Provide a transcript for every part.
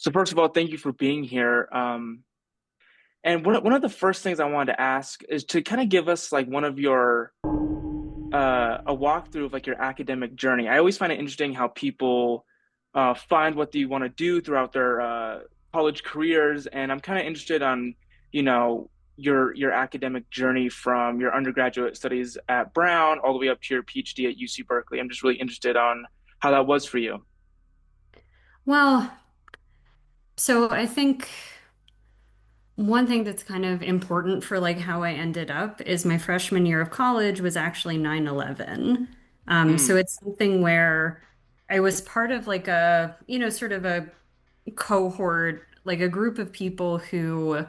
So first of all, thank you for being here. And one of the first things I wanted to ask is to kind of give us like one of your a walkthrough of like your academic journey. I always find it interesting how people find what they want to do throughout their college careers, and I'm kind of interested on, you know, your academic journey from your undergraduate studies at Brown all the way up to your PhD at UC Berkeley. I'm just really interested on how that was for you. Well, so I think one thing that's kind of important for like how I ended up is my freshman year of college was actually 9/11. So Mm, it's something where I was part of like sort of a cohort, like a group of people who,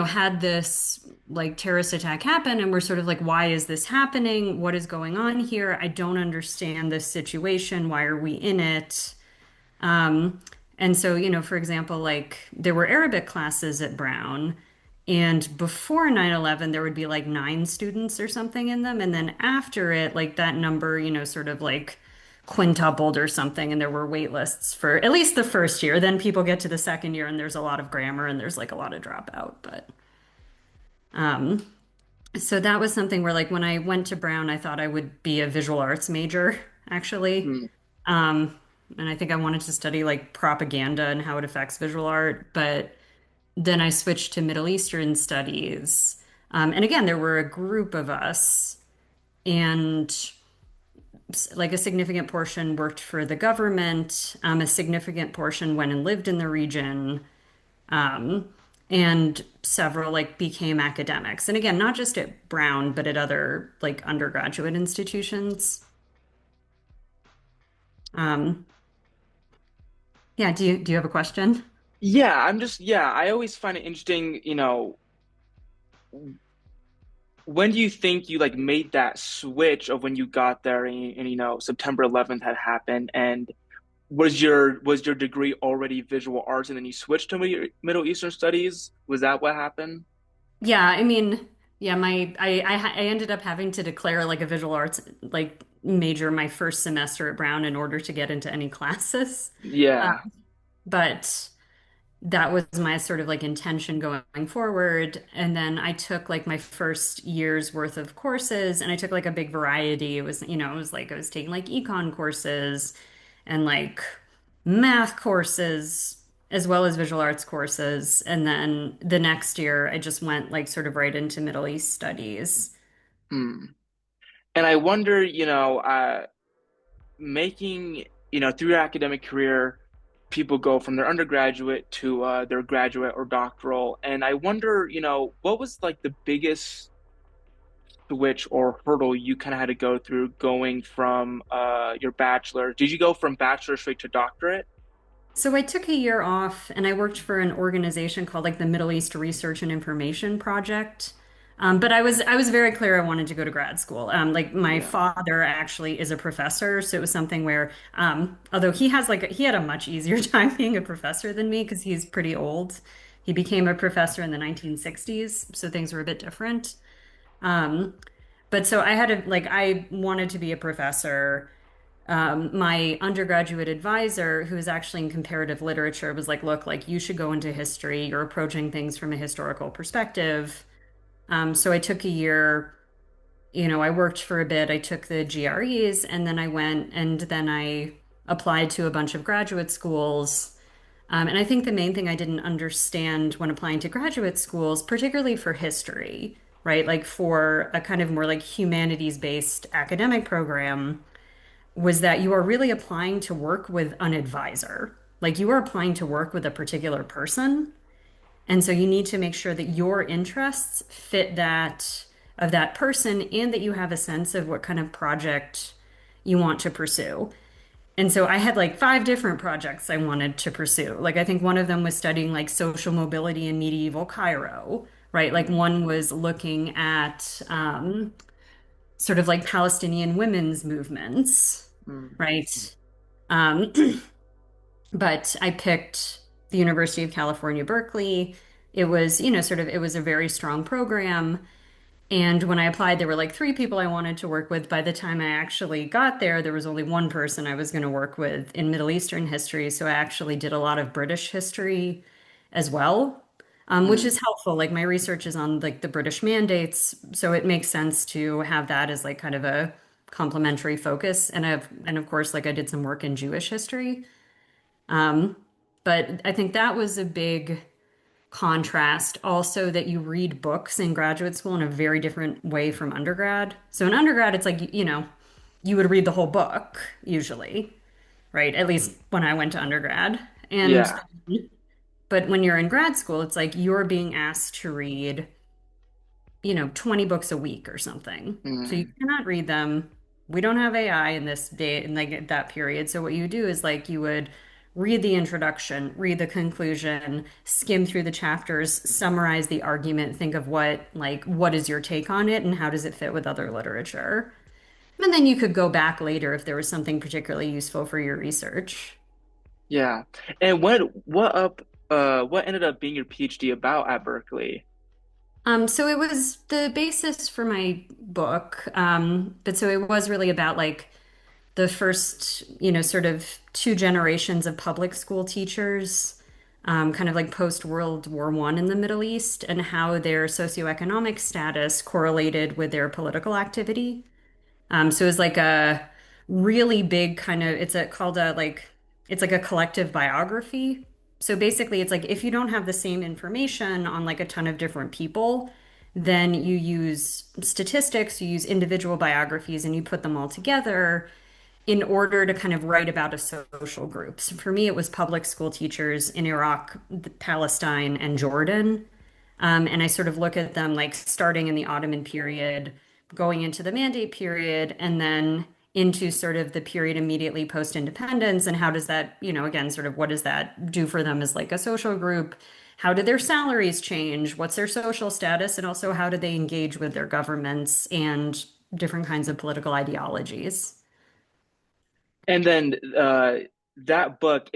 had this like terrorist attack happen and we're sort of like, why is this happening? What is going on here? I don't understand this situation. Why are we in it? Um, and so, for example, like there were Arabic classes at Brown, and before 9/11, there would be like nine students or something in them. And then after it, like that number, sort of like quintupled or something. And there were wait lists for at least the first year. Then people get to the second year and there's a lot of grammar and there's like a lot of dropout. Um, so that was something where like when I went to Brown, I thought I would be a visual arts major, actually. mm, Um, and I think I wanted to study like propaganda and how it affects visual art, but then I switched to Middle Eastern studies. And again, there were a group of us, and like a significant portion worked for the government, a significant portion went and lived in the region, um, and several like became academics. And again, not just at Brown, but at other like undergraduate institutions. Um, yeah, do you have a question? yeah, yeah, I always find it interesting, when do you think you like made that switch of when you got there and September 11th had happened and was your degree already visual arts and then you switched to Middle Eastern studies? Was that what happened? Yeah, I mean, yeah, I ended up having to declare like a visual arts like major my first semester at Brown in order to get into any classes. Uh, Yeah. but that was my sort of like intention going forward. And then I took like my first year's worth of courses and I took like a big variety. It was like I was taking like econ courses and like math courses as well as visual arts courses. And then the next year I just went like sort of right into Middle East studies. Hmm. And I wonder, through your academic career, people go from their undergraduate to their graduate or doctoral. And I wonder, what was like the biggest switch or hurdle you kind of had to go through going from your bachelor? Did you go from bachelor straight to doctorate? So I took a year off and I worked for an organization called like the Middle East Research and Information Project. But I was very clear I wanted to go to grad school. Like my Yeah. father actually is a professor, so it was something where although he had a much easier time being a professor than me because he's pretty old. He became a professor in the 1960s, so things were a bit different. Um, but so I wanted to be a professor. My undergraduate advisor, who is actually in comparative literature, was like, look, like you should go into history. You're approaching things from a historical perspective. So I took a year, I worked for a bit. I took the GREs and then I went and then I applied to a bunch of graduate schools. And I think the main thing I didn't understand when applying to graduate schools, particularly for history, right? Like for a kind of more like humanities-based academic program, was that you are really applying to work with an advisor. Like you are applying to work with a particular person. And so you need to make sure that your interests fit that of that person and that you have a sense of what kind of project you want to pursue. And so I had like five different projects I wanted to pursue. Like I think one of them was studying like social mobility in medieval Cairo, right? Like Mm, one was looking at sort of like Palestinian women's movements, mm, right? Um, but I picked the University of California, Berkeley. It was, it was a very strong program. And when I applied, there were like three people I wanted to work with. By the time I actually got there, there was only one person I was going to work with in Middle Eastern history. So I actually did a lot of British history as well, which Mm, is helpful. Like my research is on like the British mandates, so it makes sense to have that as like kind of a complementary focus. And of course, like I did some work in Jewish history. Um, but I think that was a big contrast also that you read books in graduate school in a very different way from undergrad. So in undergrad, it's like, you would read the whole book usually, right? At least when I went to undergrad. And yeah. but when you're in grad school, it's like you're being asked to read 20 books a week or something. So you Mm, cannot read them. We don't have AI in this day in like that period. So what you do is like you would read the introduction, read the conclusion, skim through the chapters, summarize the argument, think of what is your take on it and how does it fit with other literature. And then you could go back later if there was something particularly useful for your research. yeah. And what ended up being your PhD about at Berkeley? So it was the basis for my book. But so it was really about like the first, sort of two generations of public school teachers, kind of like post World War One in the Middle East, and how their socioeconomic status correlated with their political activity. So it was like a really big kind of, it's like a collective biography. So basically, it's like if you don't have the same information on like a ton of different people, then you use statistics, you use individual biographies, and you put them all together in order to kind of write about a social group. So for me, it was public school teachers in Iraq, Palestine, and Jordan. And I sort of look at them like starting in the Ottoman period, going into the Mandate period, and then into sort of the period immediately post-independence. And how does that, again, sort of what does that do for them as like a social group? How did their salaries change? What's their social status? And also, how did they engage with their governments and different kinds of political ideologies? And then that book,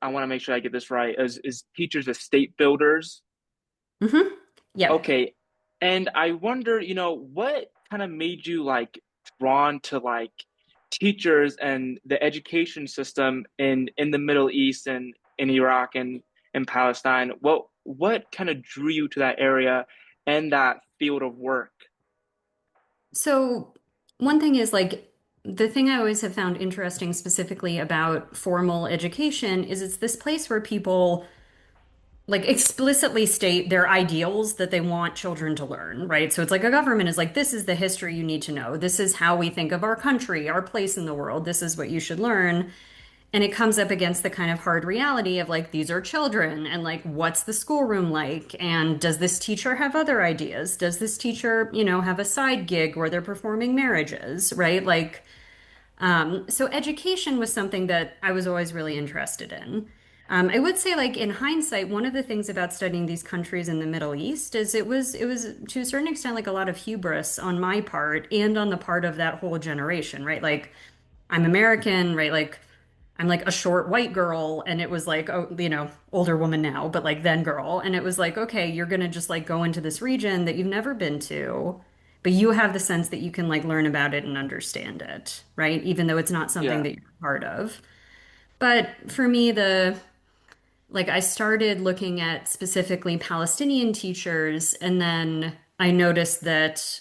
I want to make sure I get this right, is Teachers as State Builders. Hmm. Yep. Okay. And I wonder, what kind of made you like drawn to like teachers and the education system in the Middle East and in Iraq and Palestine? What kind of drew you to that area and that field of work? So, one thing is like the thing I always have found interesting specifically about formal education is it's this place where people like explicitly state their ideals that they want children to learn, right? So it's like a government is like, this is the history you need to know. This is how we think of our country, our place in the world. This is what you should learn. And it comes up against the kind of hard reality of like, these are children, and like, what's the schoolroom like? And does this teacher have other ideas? Does this teacher, have a side gig where they're performing marriages, right? Like, so education was something that I was always really interested in. I would say, like in hindsight, one of the things about studying these countries in the Middle East is it was to a certain extent like a lot of hubris on my part and on the part of that whole generation, right? Like I'm American, right? Like I'm like a short white girl, and it was like, oh, older woman now, but like then girl. And it was like, okay, you're gonna just like go into this region that you've never been to, but you have the sense that you can like learn about it and understand it, right? Even though it's not something Yeah. that you're part of. But for me, I started looking at specifically Palestinian teachers, and then I noticed that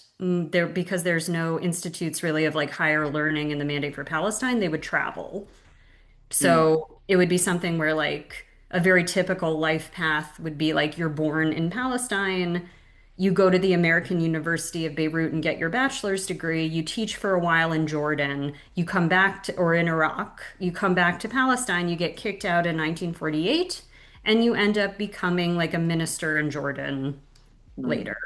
because there's no institutes really of like higher learning in the Mandate for Palestine, they would travel. Mm, So it would be something where like a very typical life path would be like you're born in Palestine, you go to the American University of Beirut and get your bachelor's degree, you teach for a while in Jordan, you come back to, or in Iraq, you come back to Palestine, you get kicked out in 1948, and you end up becoming like a minister in Jordan mm. later.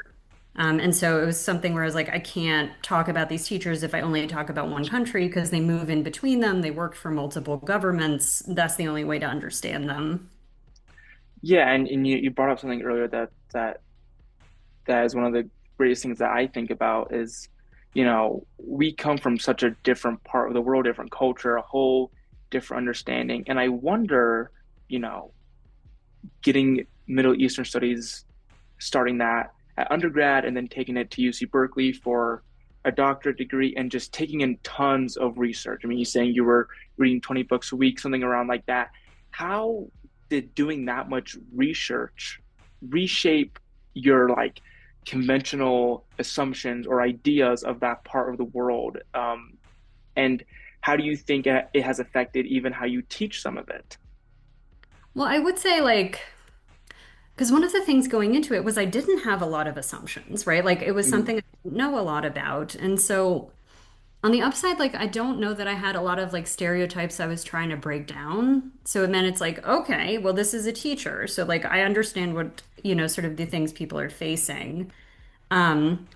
And so it was something where I was like, I can't talk about these teachers if I only talk about one country because they move in between them. They work for multiple governments. That's the only way to understand them. Yeah, and you brought up something earlier that is one of the greatest things that I think about is, we come from such a different part of the world, different culture, a whole different understanding. And I wonder, getting Middle Eastern studies, starting that at undergrad and then taking it to UC Berkeley for a doctorate degree and just taking in tons of research. I mean, you're saying you were reading 20 books a week, something around like that. How did doing that much research reshape your like conventional assumptions or ideas of that part of the world? And how do you think it has affected even how you teach some of it? Well, I would say like because one of the things going into it was I didn't have a lot of assumptions, right? Like it was Mm, something I didn't know a lot about. And so on the upside, like I don't know that I had a lot of like stereotypes I was trying to break down. So it meant it's like, okay, well, this is a teacher. So like I understand what, sort of the things people are facing. Um,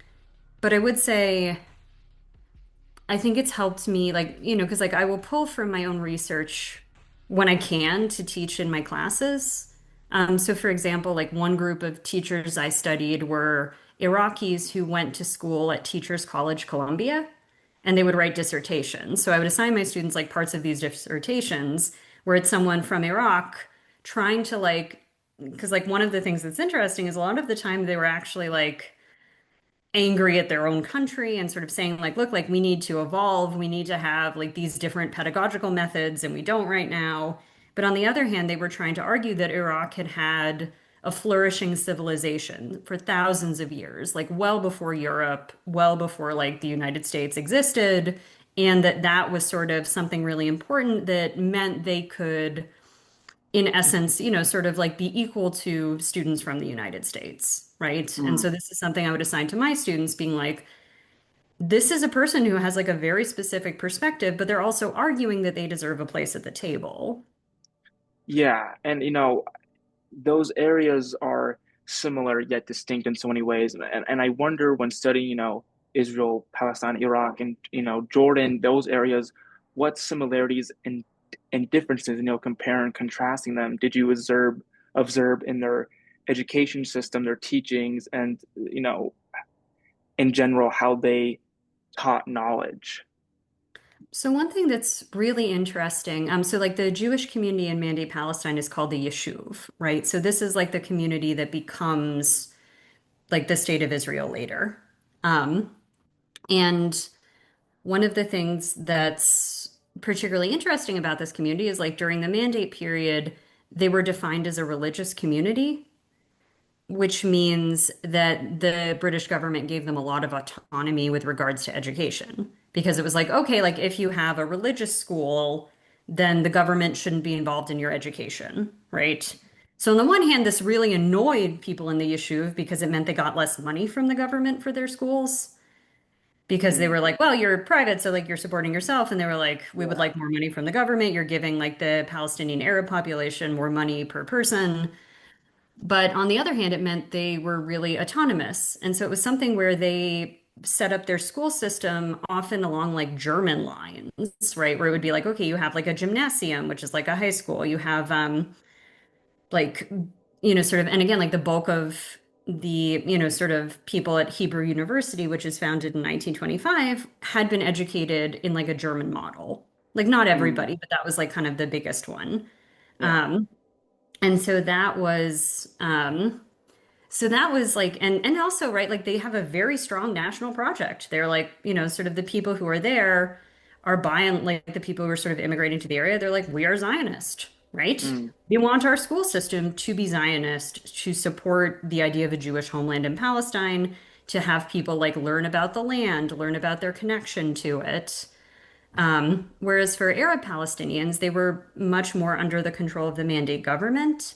but I would say I think it's helped me like, because like I will pull from my own research when I can to teach in my classes. So for example, like one group of teachers I studied were Iraqis who went to school at Teachers College Columbia, and they would write dissertations. So I would assign my students like parts of these dissertations where it's someone from Iraq trying to like, because like one of the things that's interesting is a lot of the time they were actually like angry at their own country and sort of saying like look like we need to evolve, we need to have like these different pedagogical methods and we don't right now. But on the other hand, they were trying to argue that Iraq had had a flourishing civilization for thousands of years, like well before Europe, well before like the United States existed, and that that was sort of something really important that meant they could in essence, sort of like be equal to students from the United States, right? And mm. so this is something I would assign to my students, being like, this is a person who has like a very specific perspective, but they're also arguing that they deserve a place at the table. Yeah, and those areas are similar yet distinct in so many ways. And I wonder when studying, Israel, Palestine, Iraq, and Jordan, those areas, what similarities and differences, compare and contrasting them, did you observe in their education system, their teachings, and in general how they taught knowledge? So one thing that's really interesting, so like the Jewish community in Mandate, Palestine is called the Yishuv, right? So this is like the community that becomes like the state of Israel later. Um, and one of the things that's particularly interesting about this community is like during the mandate period, they were defined as a religious community, which means that the British government gave them a lot of autonomy with regards to education. Because it was like, okay, like if you have a religious school, then the government shouldn't be involved in your education, right? So on the one hand, this really annoyed people in the yeshuv because it meant they got less money from the government for their schools because they Mm, were like, well, you're private, so like you're supporting yourself. And they were like, we would yeah. like more money from the government. You're giving like the Palestinian Arab population more money per person. But on the other hand, it meant they were really autonomous. And so it was something where they set up their school system often along like German lines, right? Where it would be like, okay, you have like a gymnasium, which is like a high school. You have like sort of, and again, like the bulk of the sort of people at Hebrew University, which is founded in 1925, had been educated in like a German model. Like not Mm, everybody, but that was like kind of the biggest one. yeah. um and so that was like, and also, right, like they have a very strong national project. They're like, sort of the people who are there are buying, like the people who are sort of immigrating to the area, they're like, we are Zionist, right? Mm, We want our school system to be Zionist, to support the idea of a Jewish homeland in Palestine, to have people like learn about the land, learn about their connection to it. Whereas for Arab Palestinians, they were much more under the control of the Mandate government.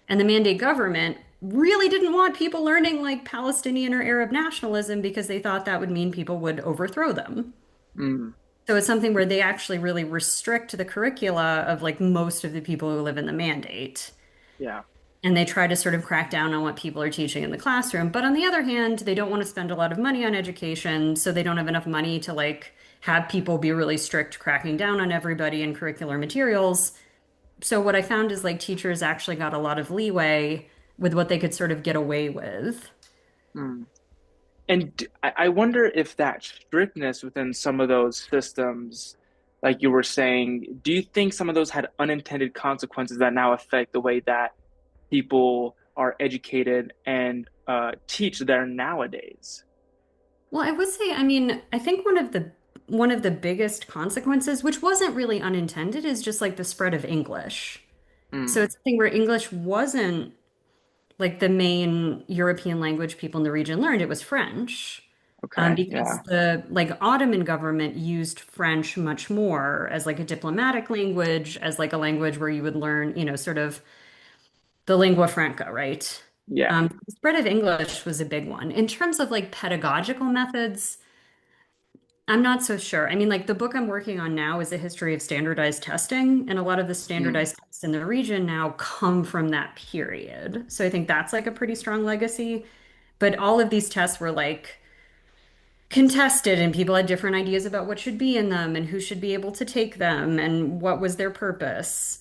And the Mandate government really didn't want people learning like Palestinian or Arab nationalism because they thought that would mean people would overthrow them. mm, So it's something where they actually really restrict the curricula of like most of the people who live in the Mandate. yeah. And they try to sort of crack down on what people are teaching in the classroom. But on the other hand, they don't want to spend a lot of money on education, so they don't have enough money to like have people be really strict cracking down on everybody in curricular materials. So what I found is like teachers actually got a lot of leeway with what they could sort of get away with. Mm. And I wonder if that strictness within some of those systems, like you were saying, do you think some of those had unintended consequences that now affect the way that people are educated and teach there nowadays? Well, I would say, I mean, I think one of the biggest consequences, which wasn't really unintended, is just like the spread of English. So Mm, it's a thing where English wasn't like the main European language people in the region learned. It was French. okay, Because yeah. the like Ottoman government used French much more as like a diplomatic language, as like a language where you would learn, sort of the lingua franca, right? Yeah. The spread of English was a big one. In terms of like pedagogical methods, I'm not so sure. I mean, like the book I'm working on now is a history of standardized testing, and a lot of the Mm, standardized tests in the region now come from that period. So I think that's like a pretty strong legacy. But all of these tests were like contested, and people had different ideas about what should be in them and who should be able to take them and what was their purpose.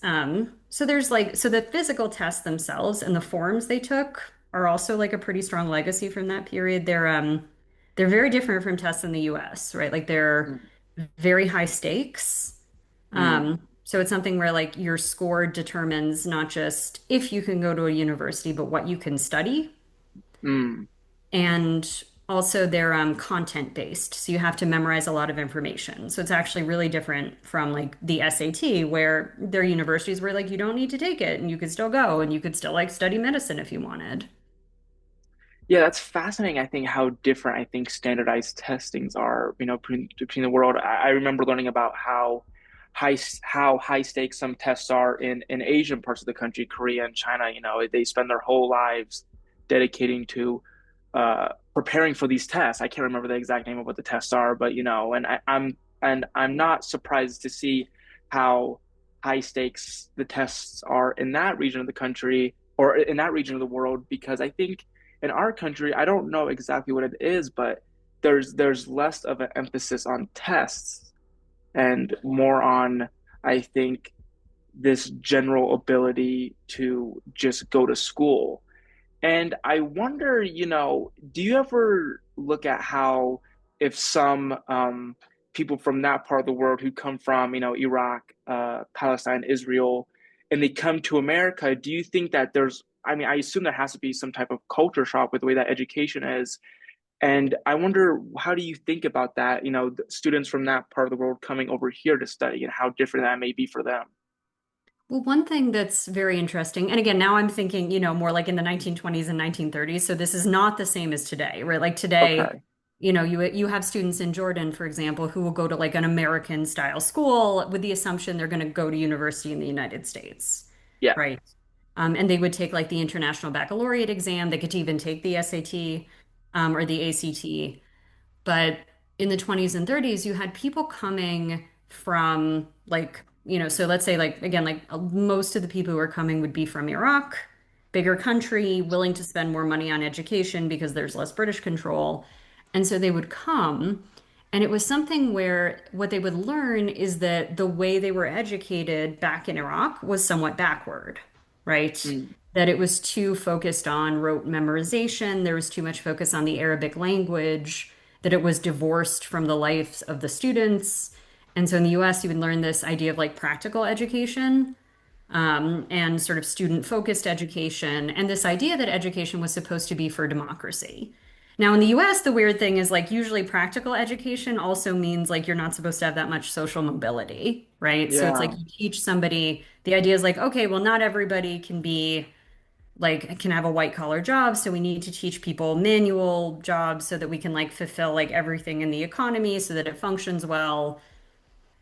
So there's like, so the physical tests themselves and the forms they took are also like a pretty strong legacy from that period. They're very different from tests in the US, right? Like they're mm, very high stakes. mm, So it's something where like your score determines not just if you can go to a university, but what you can study. mm. And also they're content based. So you have to memorize a lot of information. So it's actually really different from like the SAT, where there are universities where like you don't need to take it and you could still go and you could still like study medicine if you wanted. Yeah, that's fascinating. I think how different I think standardized testings are, between the world. I remember learning about how high stakes some tests are in Asian parts of the country, Korea and China. They spend their whole lives dedicating to preparing for these tests. I can't remember the exact name of what the tests are, but I'm not surprised to see how high stakes the tests are in that region of the country or in that region of the world because I think in our country, I don't know exactly what it is, but there's less of an emphasis on tests and more on, I think, this general ability to just go to school. And I wonder, do you ever look at how if some people from that part of the world who come from, Iraq, Palestine, Israel, and they come to America, do you think that I mean, I assume there has to be some type of culture shock with the way that education is. And I wonder, how do you think about that? The students from that part of the world coming over here to study and how different that may be for them. Well, one thing that's very interesting, and again, now I'm thinking, more like in the 1920s and 1930s. So this is not the same as today, right? Like today, Okay. you have students in Jordan, for example, who will go to like an American style school with the assumption they're going to go to university in the United States, Yeah. right? And they would take like the International Baccalaureate exam. They could even take the SAT, or the ACT. But in the 20s and 30s, you had people coming from like, so let's say like again, like most of the people who are coming would be from Iraq, bigger country, willing to spend more money on education because there's less British control. And so they would come, and it was something where what they would learn is that the way they were educated back in Iraq was somewhat backward, right? Mm, That it was too focused on rote memorization, there was too much focus on the Arabic language, that it was divorced from the lives of the students. And so in the US, you would learn this idea of like practical education, and sort of student focused education, and this idea that education was supposed to be for democracy. Now, in the US, the weird thing is like usually practical education also means like you're not supposed to have that much social mobility, right? So it's like yeah. you teach somebody, the idea is like, okay, well, not everybody can be like can have a white collar job, so we need to teach people manual jobs so that we can like fulfill like everything in the economy so that it functions well.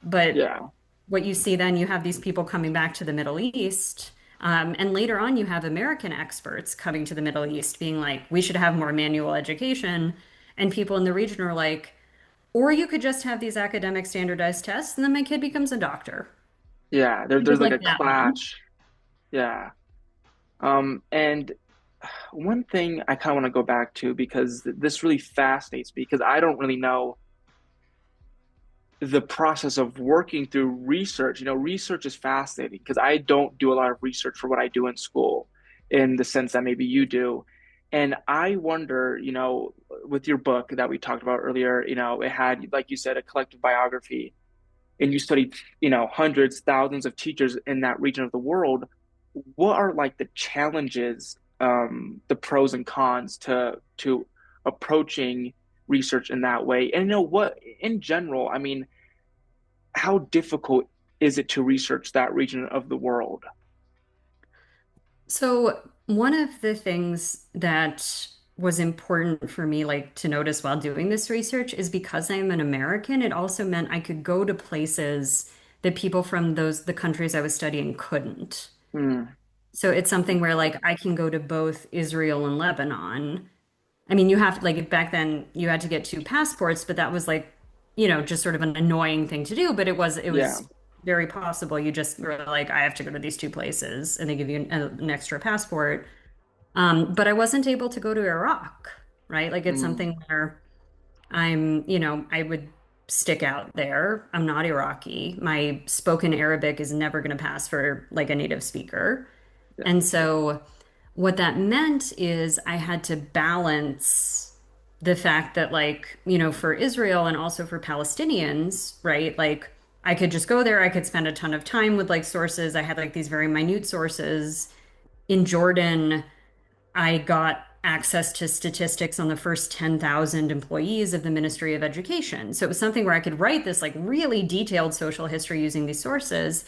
But Yeah. what you see then, you have these people coming back to the Middle East. And later on, you have American experts coming to the Middle East being like, we should have more manual education. And people in the region are like, or you could just have these academic standardized tests, and then my kid becomes a doctor. Yeah. You There's would like a like that one. clash. Yeah. And one thing I kind of want to go back to because this really fascinates me because I don't really know the process of working through research. Research is fascinating because I don't do a lot of research for what I do in school in the sense that maybe you do. And I wonder, with your book that we talked about earlier, it had, like you said, a collective biography and you studied, hundreds, thousands of teachers in that region of the world. What are like the challenges the pros and cons to approaching research in that way. And you know what, in general, I mean, how difficult is it to research that region of the world? So one of the things that was important for me, like to notice while doing this research, is because I'm an American, it also meant I could go to places that people from the countries I was studying couldn't. Mm, So it's something where like I can go to both Israel and Lebanon. I mean, you have like back then you had to get two passports, but that was like, just sort of an annoying thing to do, but it yeah. was very possible. You just were like, I have to go to these two places, and they give you an extra passport. But I wasn't able to go to Iraq, right? Like it's Mm, something where I would stick out there. I'm not Iraqi. My spoken Arabic is never going to pass for like a native speaker. yeah. And so what that meant is I had to balance the fact that like, for Israel and also for Palestinians, right? Like I could just go there, I could spend a ton of time with like sources. I had like these very minute sources. In Jordan, I got access to statistics on the first 10,000 employees of the Ministry of Education. So it was something where I could write this like really detailed social history using these sources.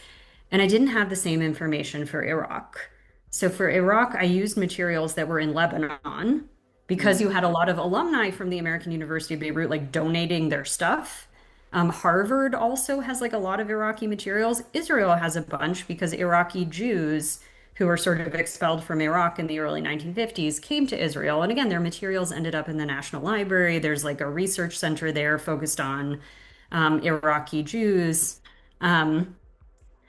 And I didn't have the same information for Iraq. So for Iraq, I used materials that were in Lebanon because you Mm, had a lot of alumni from the American University of Beirut like donating their stuff. Harvard also has like a lot of Iraqi materials. Israel has a bunch because Iraqi Jews who were sort of expelled from Iraq in the early 1950s came to Israel. And again, their materials ended up in the National Library. There's like a research center there focused on Iraqi Jews. Um,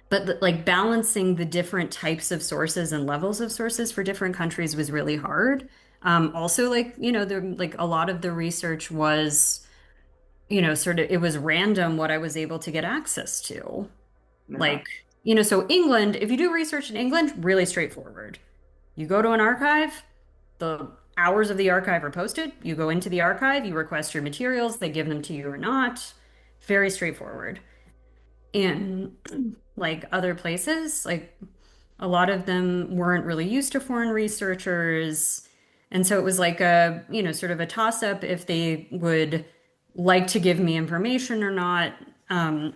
but like balancing the different types of sources and levels of sources for different countries was really hard. Also, like, like a lot of the research was, sort of, it was random what I was able to get access to. yeah. Like, so England, if you do research in England, really straightforward. You go to an archive, the hours of the archive are posted. You go into the archive, you request your materials, they give them to you or not. Very straightforward. And like other places, like a lot of them weren't really used to foreign researchers. And so it was like a, sort of a toss-up if they would like to give me information or not.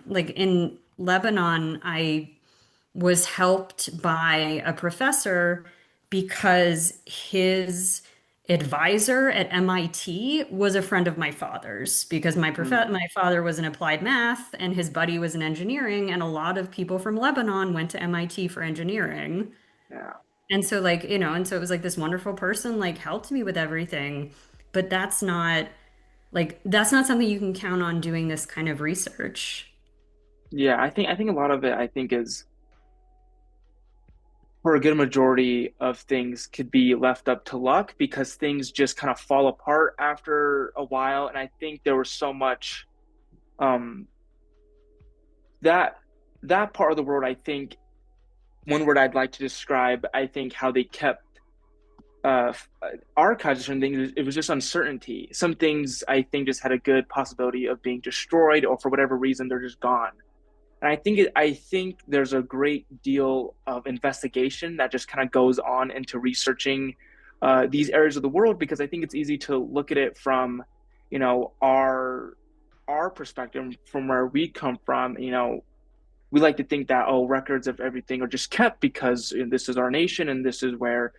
Like in Lebanon, I was helped by a professor because his advisor at MIT was a friend of my father's because Mm, my father was in applied math and his buddy was in engineering, and a lot of people from Lebanon went to MIT for engineering. yeah. And so like, and so it was like this wonderful person like helped me with everything, but that's not something you can count on doing this kind of research. Yeah, I think a lot of it I think is for a good majority of things could be left up to luck because things just kind of fall apart after a while. And I think there was so much um that that part of the world, I think one word I'd like to describe, I think how they kept uh archives of certain things, it was just uncertainty. Some things I think just had a good possibility of being destroyed or for whatever reason they're just gone. And I think there's a great deal of investigation that just kind of goes on into researching these areas of the world because I think it's easy to look at it from, our perspective from where we come from. We like to think that records of everything are just kept because this is our nation and this is where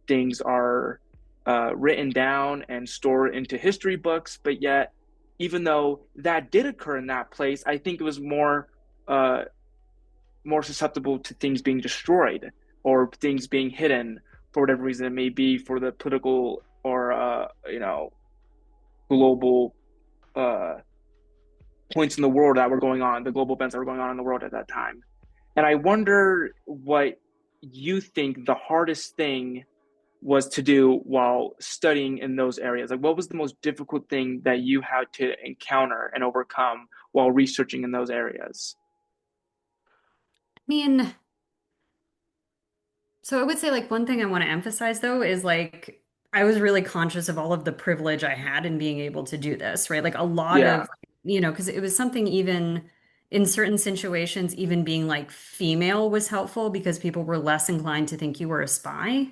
things are written down and stored into history books. But yet, even though that did occur in that place, I think it was uh, more susceptible to things being destroyed or things being hidden for whatever reason it may be for the political or global uh, points in the world that were going on, the global events that were going on in the world at that time. And I wonder what you think the hardest thing was to do while studying in those areas. Like, what was the most difficult thing that you had to encounter and overcome while researching in those areas? I mean, so I would say like one thing I want to emphasize though is like I was really conscious of all of the privilege I had in being able to do this, right? Like a lot Yeah. of, because it was something even in certain situations, even being like female was helpful because people were less inclined to think you were a spy.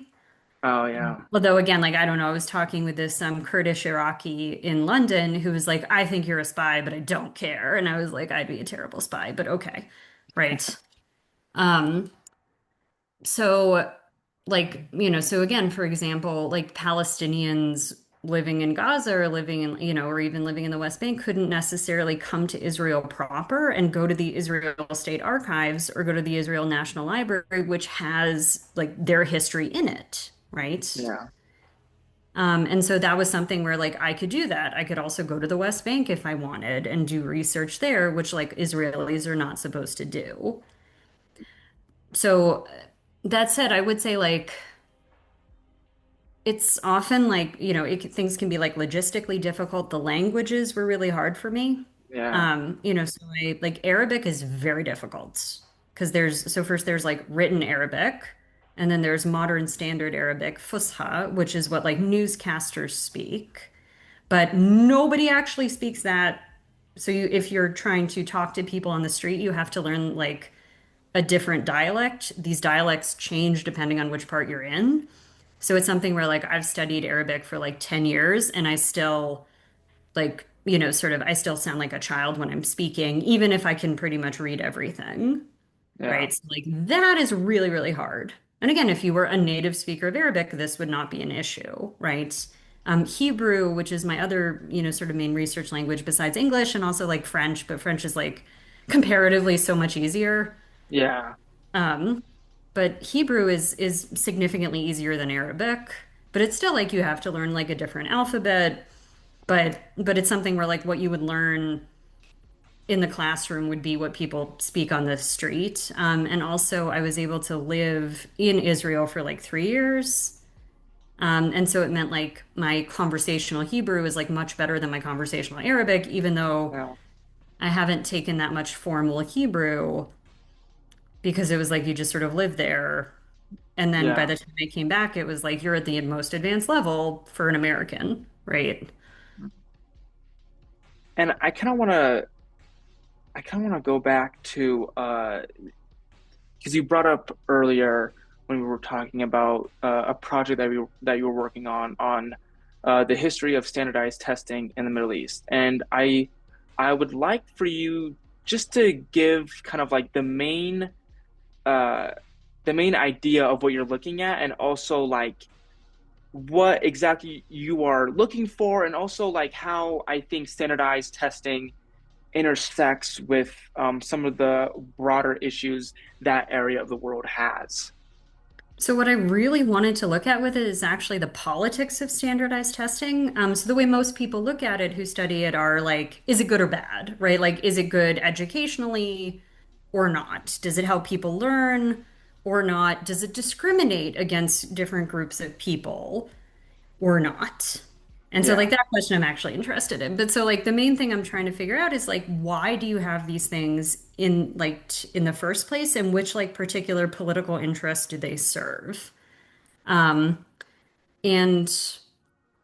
Oh yeah. Although again, like I don't know, I was talking with this Kurdish Iraqi in London who was like, I think you're a spy, but I don't care. And I was like, I'd be a terrible spy, but okay. Right. Um, so so again, for example, like Palestinians living in Gaza or living in, or even living in the West Bank couldn't necessarily come to Israel proper and go to the Israel State Archives or go to the Israel National Library, which has like their history in it, right? Yeah. And so that was something where like I could do that. I could also go to the West Bank if I wanted and do research there, which like Israelis are not supposed to do. So that said, I would say like it's often like, things can be like logistically difficult. The languages were really hard for me. Yeah. So I like Arabic is very difficult because first there's like written Arabic and then there's modern standard Arabic, Fusha, which is what like newscasters speak. But nobody actually speaks that. So if you're trying to talk to people on the street, you have to learn like a different dialect. These dialects change depending on which part you're in. So it's something where like I've studied Arabic for like 10 years and I still like, I still sound like a child when I'm speaking, even if I can pretty much read everything, Yeah. right? So like that is really, really hard. And again, if you were a native speaker of Arabic, this would not be an issue, right? Hebrew, which is my other, sort of main research language besides English and also like French, but French is like comparatively so much easier. Yeah. Um, but Hebrew is significantly easier than Arabic, but it's still like you have to learn like a different alphabet, but it's something where like what you would learn in the classroom would be what people speak on the street. And also, I was able to live in Israel for like 3 years. And so it meant like my conversational Hebrew is like much better than my conversational Arabic, even though Yeah. I haven't taken that much formal Hebrew because it was like you just sort of live there. And then by Yeah. the time I came back, it was like you're at the most advanced level for an American, right? And I kind of want to go back to because you brought up earlier when we were talking about a project that you were working on the history of standardized testing in the Middle East, and I would like for you just to give kind of like uh, the main idea of what you're looking at, and also like what exactly you are looking for, and also like how I think standardized testing intersects with some of the broader issues that area of the world has. So what I really wanted to look at with it is actually the politics of standardized testing. So the way most people look at it who study it are like, is it good or bad, right? Like, is it good educationally or not? Does it help people learn or not? Does it discriminate against different groups of people or not? And so Yeah. like that question I'm actually interested in. But so like the main thing I'm trying to figure out is like why do you have these things in like in the first place and which like particular political interest do they serve? Um, and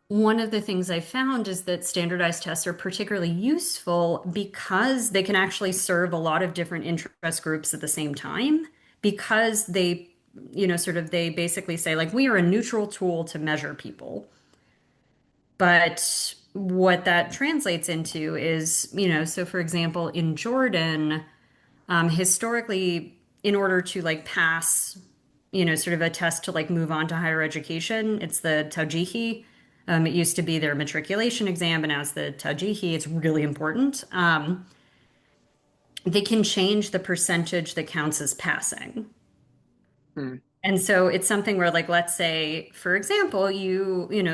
one of the things I found is that standardized tests are particularly useful because they can actually serve a lot of different interest groups at the same time because they they basically say like we are a neutral tool to measure people. But what that translates into is, so for example, in Jordan, historically, in order to like pass, sort of a test to like move on to higher education, it's the Tawjihi. It used to be their matriculation exam, but now it's the Tawjihi. It's really important. They can change the percentage that counts as passing. Hmm. And so it's something where, like, let's say, for example,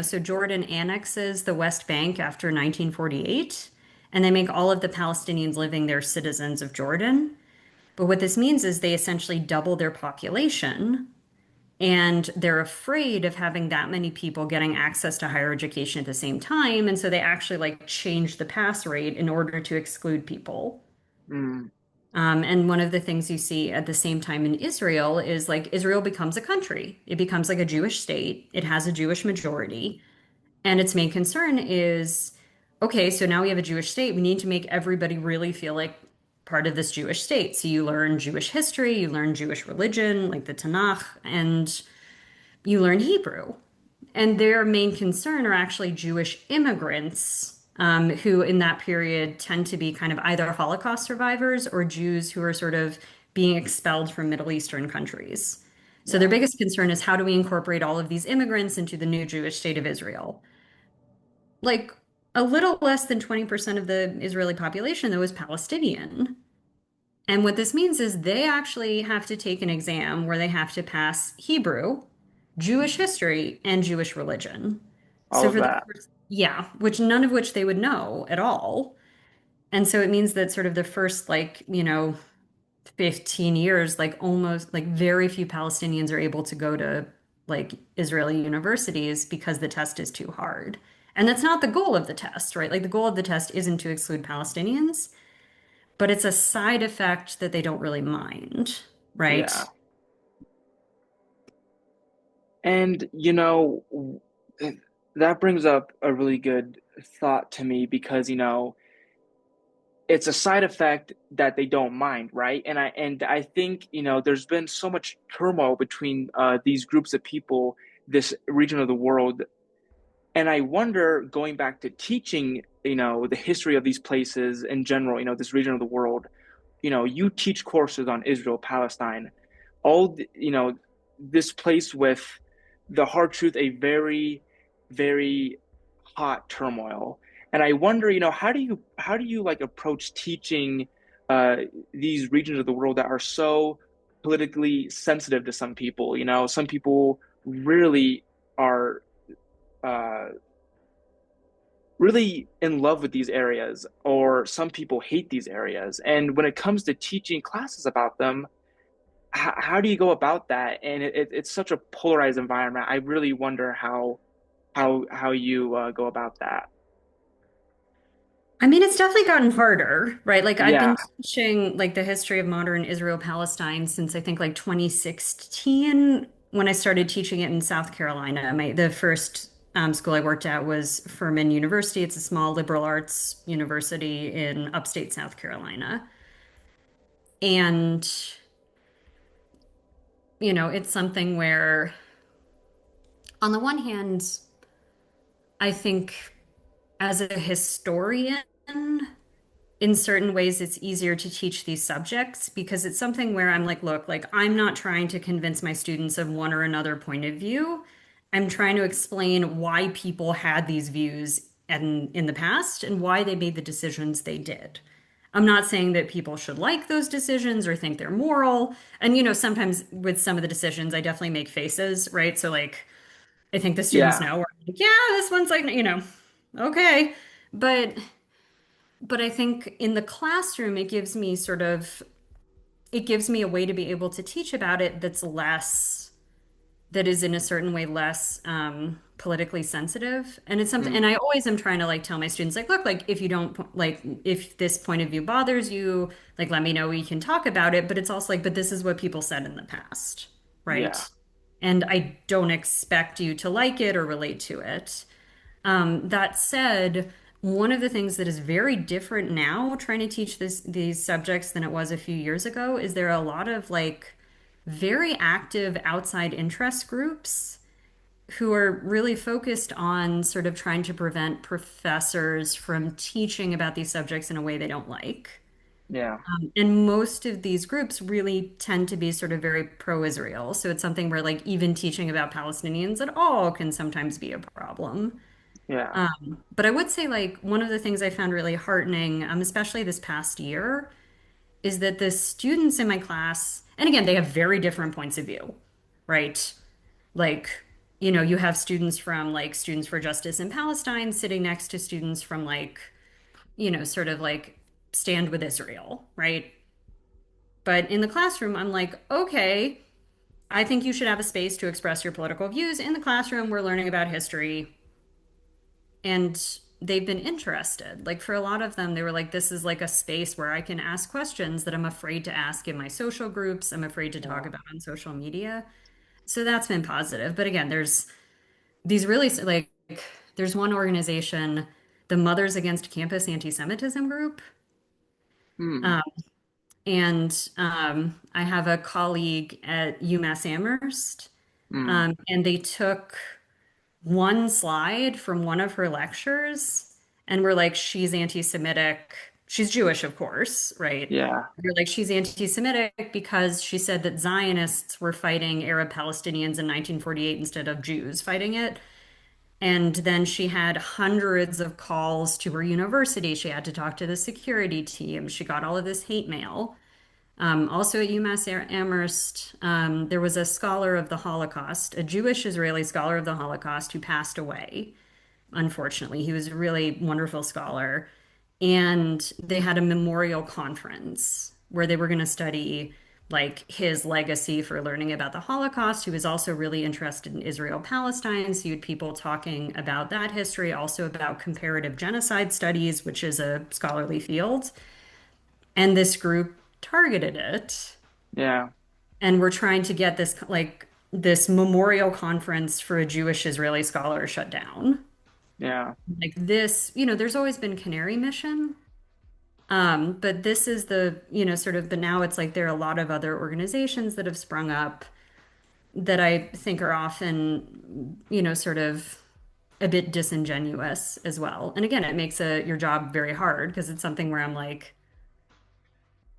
so Jordan annexes the West Bank after 1948, and they make all of the Palestinians living there citizens of Jordan. But what this means is they essentially double their population, and they're afraid of having that many people getting access to higher education at the same time. And so they actually like change the pass rate in order to exclude people. Hmm. And one of the things you see at the same time in Israel is like Israel becomes a country. It becomes like a Jewish state. It has a Jewish majority. And its main concern is okay, so now we have a Jewish state. We need to make everybody really feel like part of this Jewish state. So you learn Jewish history, you learn Jewish religion, like the Tanakh. And you learn Hebrew. And their main concern are actually Jewish immigrants, who in that period tend to be kind of either Holocaust survivors or Jews who are sort of being expelled from Middle Eastern countries. So their Yeah. biggest concern is how do we incorporate all of these immigrants into the new Jewish state of Israel? Like a little less than 20% of the Israeli population, though, is Palestinian. And what this means is they actually have to take an exam where they have to pass Hebrew, Jewish Mhm. history, and Jewish religion. All So of for the that. first, yeah, which none of which they would know at all. And so it means that sort of the first 15 years, like almost like very few Palestinians are able to go to like Israeli universities because the test is too hard. And that's not the goal of the test, right? Like the goal of the test isn't to exclude Palestinians, but it's a side effect that they don't really mind, Yeah. right? And that brings up a really good thought to me because it's a side effect that they don't mind, right? And I think there's been so much turmoil between these groups of people, this region of the world, and I wonder, going back to teaching, the history of these places in general, this region of the world. You teach courses on Israel, Palestine, this place with the hard truth, a very, very hot turmoil. And I wonder, how do you like approach teaching uh, these regions of the world that are so politically sensitive to some people? Some people really are uh, really in love with these areas, or some people hate these areas. And when it comes to teaching classes about them, how do you go about that? And it's such a polarized environment. I really wonder how you go about that. I mean, it's definitely gotten harder, right? Like I've been Yeah, teaching like the history of modern Israel-Palestine since I think like 2016 when I started teaching it in South Carolina. The first school I worked at was Furman University. It's a small liberal arts university in upstate South Carolina. And, it's something where on the one hand, I think as a historian, in certain ways it's easier to teach these subjects because it's something where I'm like, look, like I'm not trying to convince my students of one or another point of view. I'm trying to explain why people had these views in the past and why they made the decisions they did. I'm not saying that people should like those decisions or think they're moral. And sometimes with some of the decisions, I definitely make faces, right? So like I think the students yeah, know where I'm like, yeah, this one's like, okay. But I think in the classroom, it gives me a way to be able to teach about it that is in a certain way less politically sensitive. And it's something, and mm, I always am trying to like tell my students, like, look, like if you don't like, if this point of view bothers you, like, let me know, we can talk about it. But it's also like, but this is what people said in the past, yeah, right? And I don't expect you to like it or relate to it. That said, one of the things that is very different now trying to teach these subjects than it was a few years ago is there are a lot of like very active outside interest groups who are really focused on sort of trying to prevent professors from teaching about these subjects in a way they don't like. yeah, And most of these groups really tend to be sort of very pro-Israel. So it's something where like even teaching about Palestinians at all can sometimes be a problem. yeah, But I would say, like, one of the things I found really heartening, especially this past year, is that the students in my class, and again, they have very different points of view, right? Like, you have students for justice in Palestine sitting next to students from sort of like stand with Israel, right? But in the classroom, I'm like, okay, I think you should have a space to express your political views. In the classroom, we're learning about history. And they've been interested. Like for a lot of them, they were like, this is like a space where I can ask questions that I'm afraid to ask in my social groups, I'm afraid to talk yeah. about on social media. So that's been positive. But again, there's these really like, there's one organization, the Mothers Against Campus Anti-Semitism group. Hmm. Um, and I have a colleague at UMass Amherst. Mm. And they took one slide from one of her lectures and were like, she's anti-Semitic. She's Jewish, of course, right? Yeah. They're like, she's anti-Semitic because she said that Zionists were fighting Arab Palestinians in 1948 instead of Jews fighting it. And then she had hundreds of calls to her university. She had to talk to the security team. She got all of this hate mail. Also at UMass Amherst, there was a scholar of the Holocaust, a Jewish Israeli scholar of the Holocaust who passed away, unfortunately. He was a really wonderful scholar. And they had a memorial conference where they were going to study like his legacy for learning about the Holocaust. He was also really interested in Israel Palestine. So you had people talking about that history, also about comparative genocide studies, which is a scholarly field. And this group targeted it Yeah. and we're trying to get this like this memorial conference for a Jewish Israeli scholar shut down. Yeah. Like this, there's always been Canary Mission. But this is sort of, but now it's like there are a lot of other organizations that have sprung up that I think are often, sort of a bit disingenuous as well. And again, it makes your job very hard because it's something where I'm like,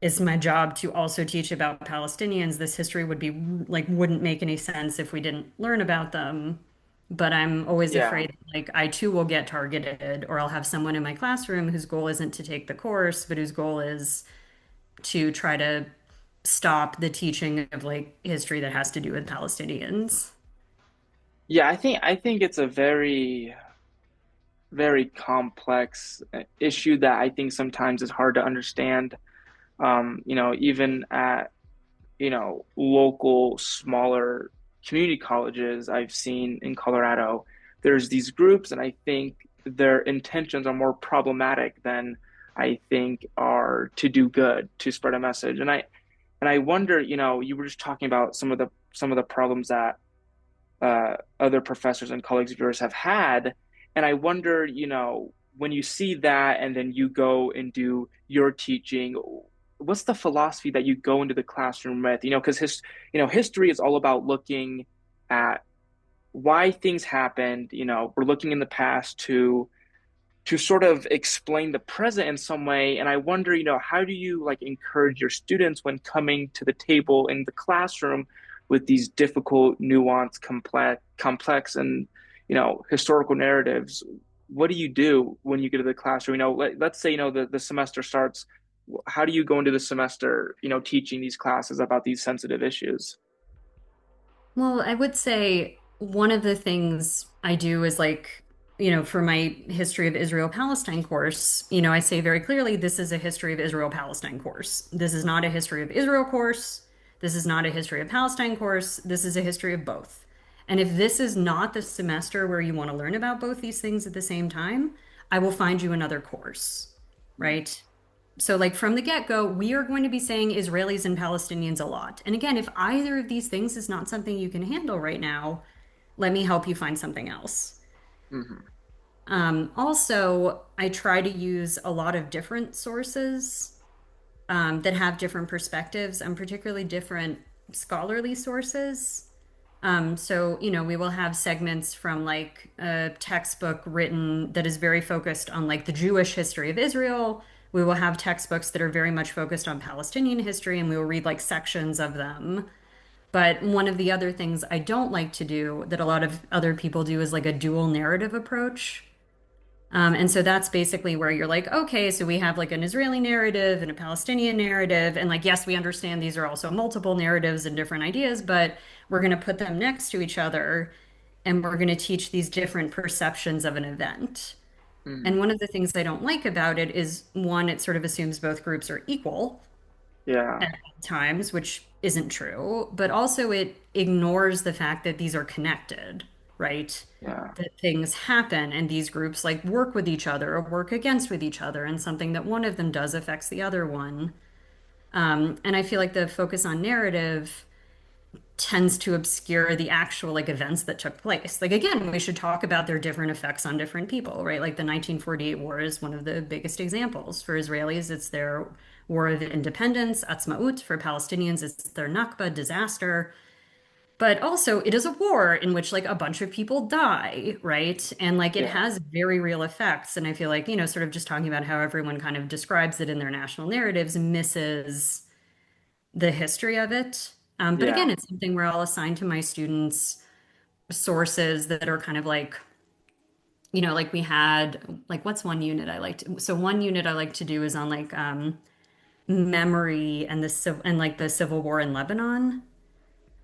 it's my job to also teach about Palestinians. This history would be like wouldn't make any sense if we didn't learn about them. But I'm always Yeah. afraid like I too will get targeted, or I'll have someone in my classroom whose goal isn't to take the course, but whose goal is to try to stop the teaching of like history that has to do with Palestinians. Yeah, I think it's a very, very complex issue that I think sometimes is hard to understand. Even at, local smaller community colleges I've seen in Colorado, there's these groups, and I think their intentions are more problematic than I think are to do good, to spread a message. And I wonder, you were just talking about some of the problems that other professors and colleagues of yours have had. And I wonder, when you see that and then you go and do your teaching, what's the philosophy that you go into the classroom with? Because history is all about looking at why things happened. We're looking in the past to sort of explain the present in some way. And I wonder, how do you like encourage your students when coming to the table in the classroom with these difficult, nuanced, complex, and historical narratives? What do you do when you get to the classroom? Let's say the semester starts. How do you go into the semester, teaching these classes about these sensitive issues? Well, I would say one of the things I do is like, for my history of Israel-Palestine course, I say very clearly this is a history of Israel-Palestine course. This is not a history of Israel course. This is not a history of Palestine course. This is a history of both. And if this is not the semester where you want to learn about both these things at the same time, I will find you another course, right? So, like from the get-go, we are going to be saying Israelis and Palestinians a lot. And again, if either of these things is not something you can handle right now, let me help you find something else. Hmm. Also, I try to use a lot of different sources that have different perspectives and particularly different scholarly sources. So, we will have segments from like a textbook written that is very focused on like the Jewish history of Israel. We will have textbooks that are very much focused on Palestinian history, and we will read like sections of them. But one of the other things I don't like to do that a lot of other people do is like a dual narrative approach. And so that's basically where you're like, okay, so we have like an Israeli narrative and a Palestinian narrative. And like, yes, we understand these are also multiple narratives and different ideas, but we're going to put them next to each other and we're going to teach these different perceptions of an event. And Hmm. one of the things I don't like about it is one, it sort of assumes both groups are equal Yeah. at all times, which isn't true, but also it ignores the fact that these are connected, right? Yeah. That things happen and these groups like work with each other or work against with each other, and something that one of them does affects the other one. And I feel like the focus on narrative tends to obscure the actual like events that took place. Like again, we should talk about their different effects on different people, right? Like the 1948 war is one of the biggest examples. For Israelis, it's their war of independence, Atzmaut. For Palestinians, it's their Nakba, disaster. But also, it is a war in which like a bunch of people die, right? And like it Yeah. has very real effects. And I feel like, sort of just talking about how everyone kind of describes it in their national narratives misses the history of it. But again, Yeah. it's something where I'll assign to my students sources that are kind of like, like we had, like, what's one unit I liked? So one unit I like to do is on like memory and and like the civil war in Lebanon.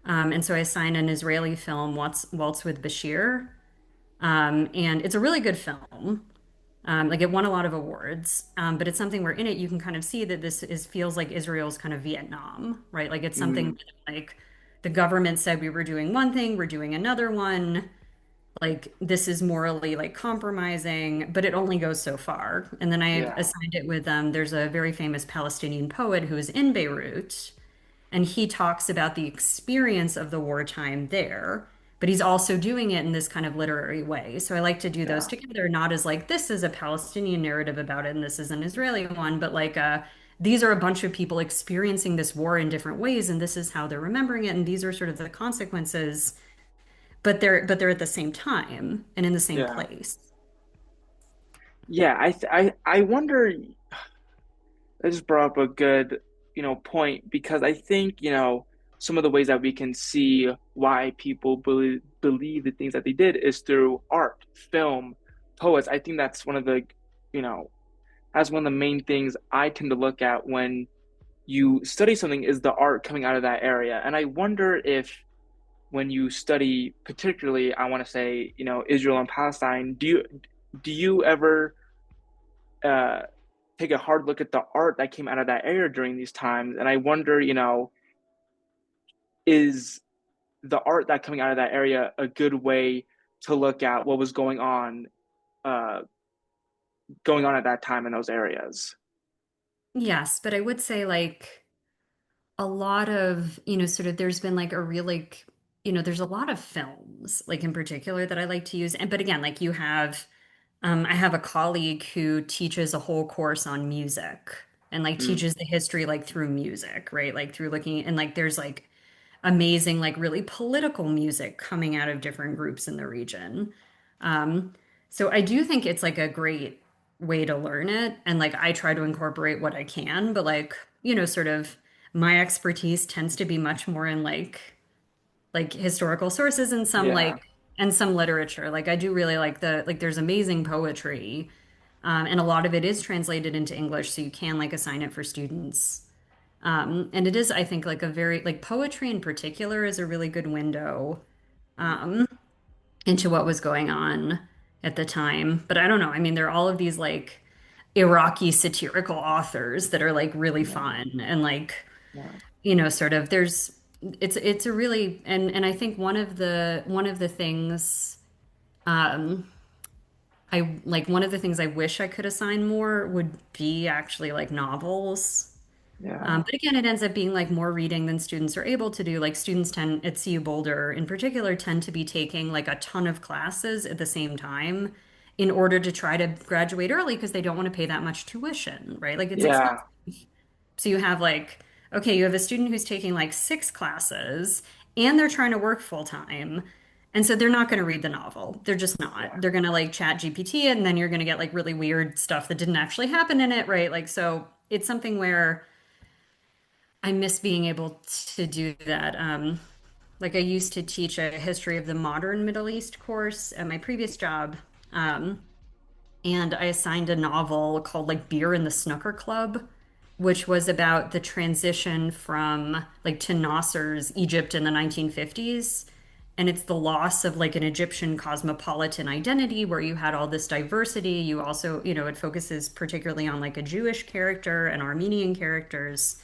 And so I assigned an Israeli film, Waltz with Bashir. And it's a really good film. Like it won a lot of awards, but it's something where in it you can kind of see that this is feels like Israel's kind of Vietnam, right? Like it's something Mm, that, like the government said we were doing one thing, we're doing another one. Like this is morally like compromising, but it only goes so far. And then I yeah. assigned it with there's a very famous Palestinian poet who is in Beirut, and he talks about the experience of the wartime there, but he's also doing it in this kind of literary way. So I like to do those Yeah. together, not as like this is a Palestinian narrative about it and this is an Israeli one, but like these are a bunch of people experiencing this war in different ways, and this is how they're remembering it, and these are sort of the consequences, but they're at the same time and in the same Yeah. place. Yeah. I wonder. That just brought up a good, point because I think, some of the ways that we can see why people believe the things that they did is through art, film, poets. I think that's one of the, you know, that's one of the main things I tend to look at when you study something is the art coming out of that area. And I wonder if when you study, particularly, I want to say, Israel and Palestine, do you ever uh, take a hard look at the art that came out of that area during these times? And I wonder, is the art that coming out of that area a good way to look at what was uh, going on at that time in those areas? Yes, but I would say like a lot of, sort of there's been like a real like, there's a lot of films like in particular that I like to use. And but again, like I have a colleague who teaches a whole course on music and like Mm, teaches the history like through music, right? Like through looking and like there's like amazing like really political music coming out of different groups in the region. Um, so I do think it's like a great way to learn it. And like I try to incorporate what I can, but like, sort of my expertise tends to be much more in like historical sources and yeah, some literature. Like I do really like there's amazing poetry. And a lot of it is translated into English, so you can like assign it for students. And it is, I think, like a very like poetry in particular is a really good window um, into what was going on at the time. But I don't know. I mean, there are all of these like Iraqi satirical authors that are like really yeah, fun and like, yeah, sort of there's it's a really and I think one of the things um one of the things I wish I could assign more would be actually like novels. yeah, But again, it ends up being like more reading than students are able to do. Like students tend at CU Boulder in particular tend to be taking like a ton of classes at the same time in order to try to graduate early because they don't want to pay that much tuition, right? Like it's yeah, expensive. So you have like, okay, you have a student who's taking like six classes and they're trying to work full time. And so they're not going to read the novel. They're just not. yeah. They're going to like chat GPT it and then you're going to get like really weird stuff that didn't actually happen in it, right? Like, so it's something where I miss being able to do that. Like I used to teach a history of the modern Middle East course at my previous job. Um, and I assigned a novel called like Beer in the Snooker Club, which was about the transition from like to Nasser's Egypt in the 1950s. And it's the loss of like an Egyptian cosmopolitan identity where you had all this diversity. You also, it focuses particularly on like a Jewish character and Armenian characters.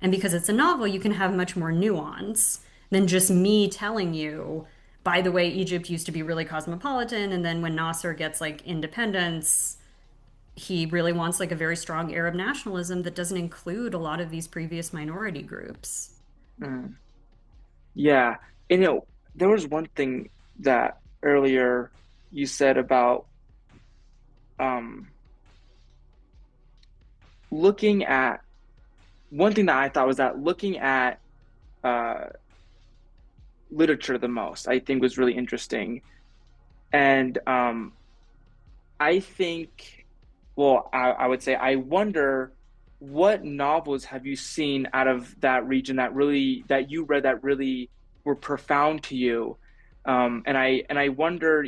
And because it's a novel, you can have much more nuance than just me telling you, by the way, Egypt used to be really cosmopolitan. And then when Nasser gets like independence, he really wants like a very strong Arab nationalism that doesn't include a lot of these previous minority groups. Mm, yeah. And there was one thing that earlier you said about um, looking at one thing that I thought was that looking at uh, literature the most, I think was really interesting. And I think, well, I would say, I wonder what novels have you seen out of that region that really, that you read that really were profound to you? And I wonder,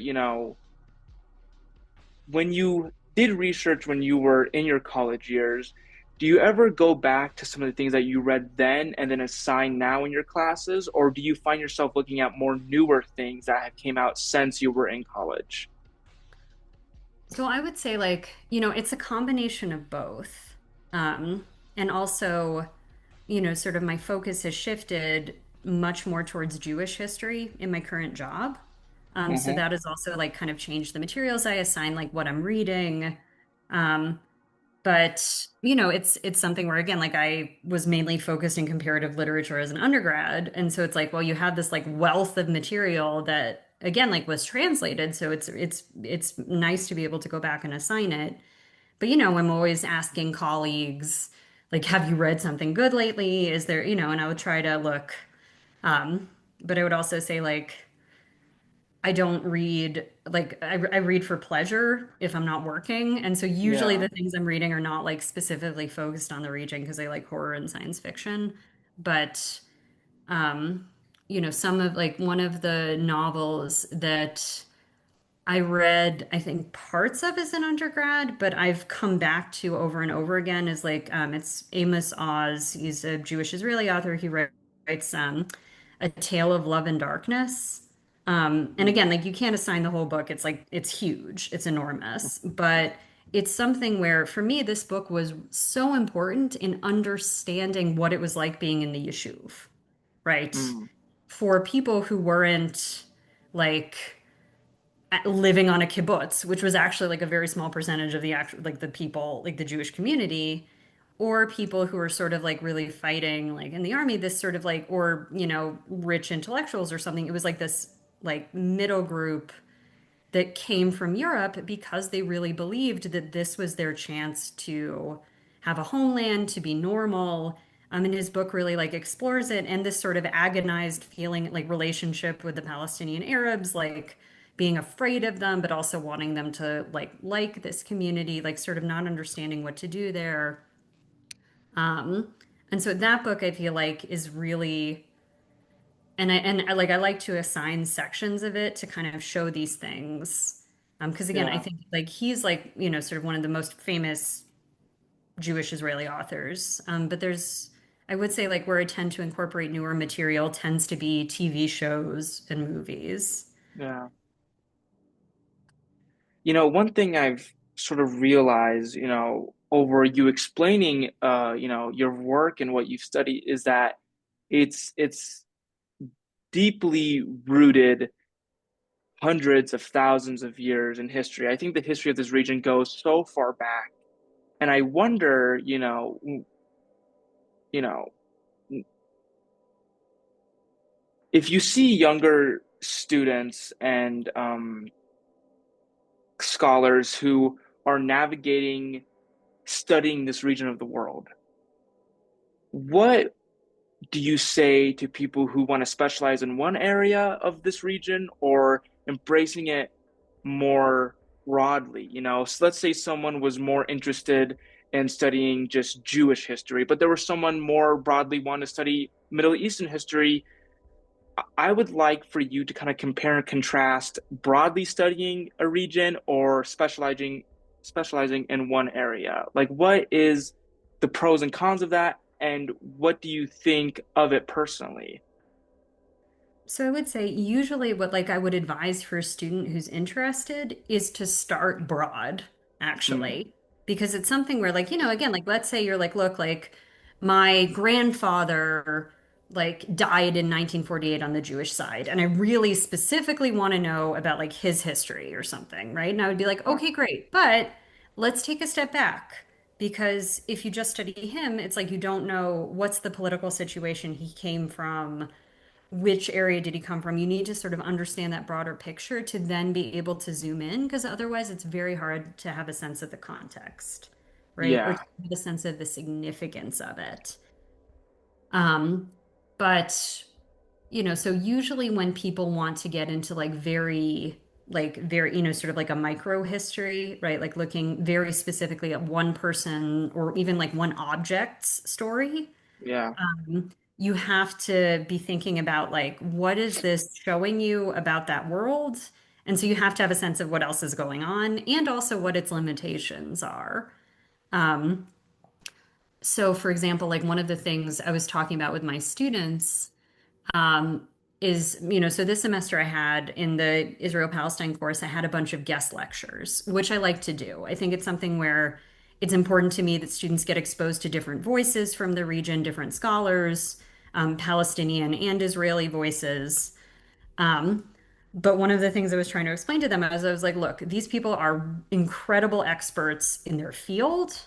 when you did research when you were in your college years, do you ever go back to some of the things that you read then and then assign now in your classes, or do you find yourself looking at more newer things that have came out since you were in college? So I would say it's a combination of both. And also, sort of my focus has shifted much more towards Jewish history in my current job. So Hmm. that has also like kind of changed the materials I assign, like what I'm reading. Um, but it's something where again, like I was mainly focused in comparative literature as an undergrad, and so it's like, well, you have this like wealth of material that again like was translated, so it's nice to be able to go back and assign it. But I'm always asking colleagues, like, have you read something good lately? Is there, and I would try to look. Um, but I would also say like I don't read like I read for pleasure if I'm not working. And so usually Yeah, the things I'm reading are not like specifically focused on the region because I like horror and science fiction. But um, some of like one of the novels that I read, I think parts of as an undergrad, but I've come back to over and over again is like it's Amos Oz. He's a Jewish Israeli author. He writes A Tale of Love and Darkness. And mm, again, like you can't assign the whole book. It's like it's huge, it's enormous, but it's something where for me this book was so important in understanding what it was like being in the yishuv, right? mm, For people who weren't like living on a kibbutz, which was actually like a very small percentage of the actual like the people, like the Jewish community, or people who were sort of like really fighting like in the army, this sort of like, or rich intellectuals or something. It was like this like middle group that came from Europe because they really believed that this was their chance to have a homeland, to be normal. And his book really like explores it and this sort of agonized feeling, like relationship with the Palestinian Arabs, like being afraid of them, but also wanting them to like this community, like sort of not understanding what to do there. Um, and so that book I feel like is really like I like to assign sections of it to kind of show these things. Because again, I yeah, think like he's like, sort of one of the most famous Jewish Israeli authors. But I would say like where I tend to incorporate newer material tends to be TV shows and movies. yeah. One thing I've sort of realized, over you explaining, your work and what you've studied is that it's deeply rooted hundreds of thousands of years in history. I think the history of this region goes so far back. And I wonder, you know, if you see younger students and scholars who are navigating studying this region of the world, what do you say to people who want to specialize in one area of this region or embracing it more broadly? So let's say someone was more interested in studying just Jewish history, but there was someone more broadly wanting to study Middle Eastern history. I would like for you to kind of compare and contrast broadly studying a region or specializing in one area. Like what is the pros and cons of that, and what do you think of it personally? So I would say usually what like I would advise for a student who's interested is to start broad, Mm, actually, because it's something where like, again, like let's say you're like, look, like my grandfather like died in 1948 on the Jewish side, and I really specifically want to know about like his history or something, right? And I would be like, yeah, okay, great, but let's take a step back. Because if you just study him, it's like you don't know what's the political situation he came from, which area did he come from? You need to sort of understand that broader picture to then be able to zoom in, because otherwise it's very hard to have a sense of the context, right? Or to yeah, have a sense of the significance of it. Um, but so usually when people want to get into like very, sort of like a micro history, right? Like looking very specifically at one person or even like one object's story, Yeah, you have to be thinking about like, what is this showing you about that world? And so you have to have a sense of what else is going on and also what its limitations are. Um, so, for example, like one of the things I was talking about with my students um, is, so this semester I had in the Israel-Palestine course, I had a bunch of guest lectures, which I like to do. I think it's something where it's important to me that students get exposed to different voices from the region, different scholars, Palestinian and Israeli voices. Um, but one of the things I was trying to explain to them is I was like, look, these people are incredible experts in their field,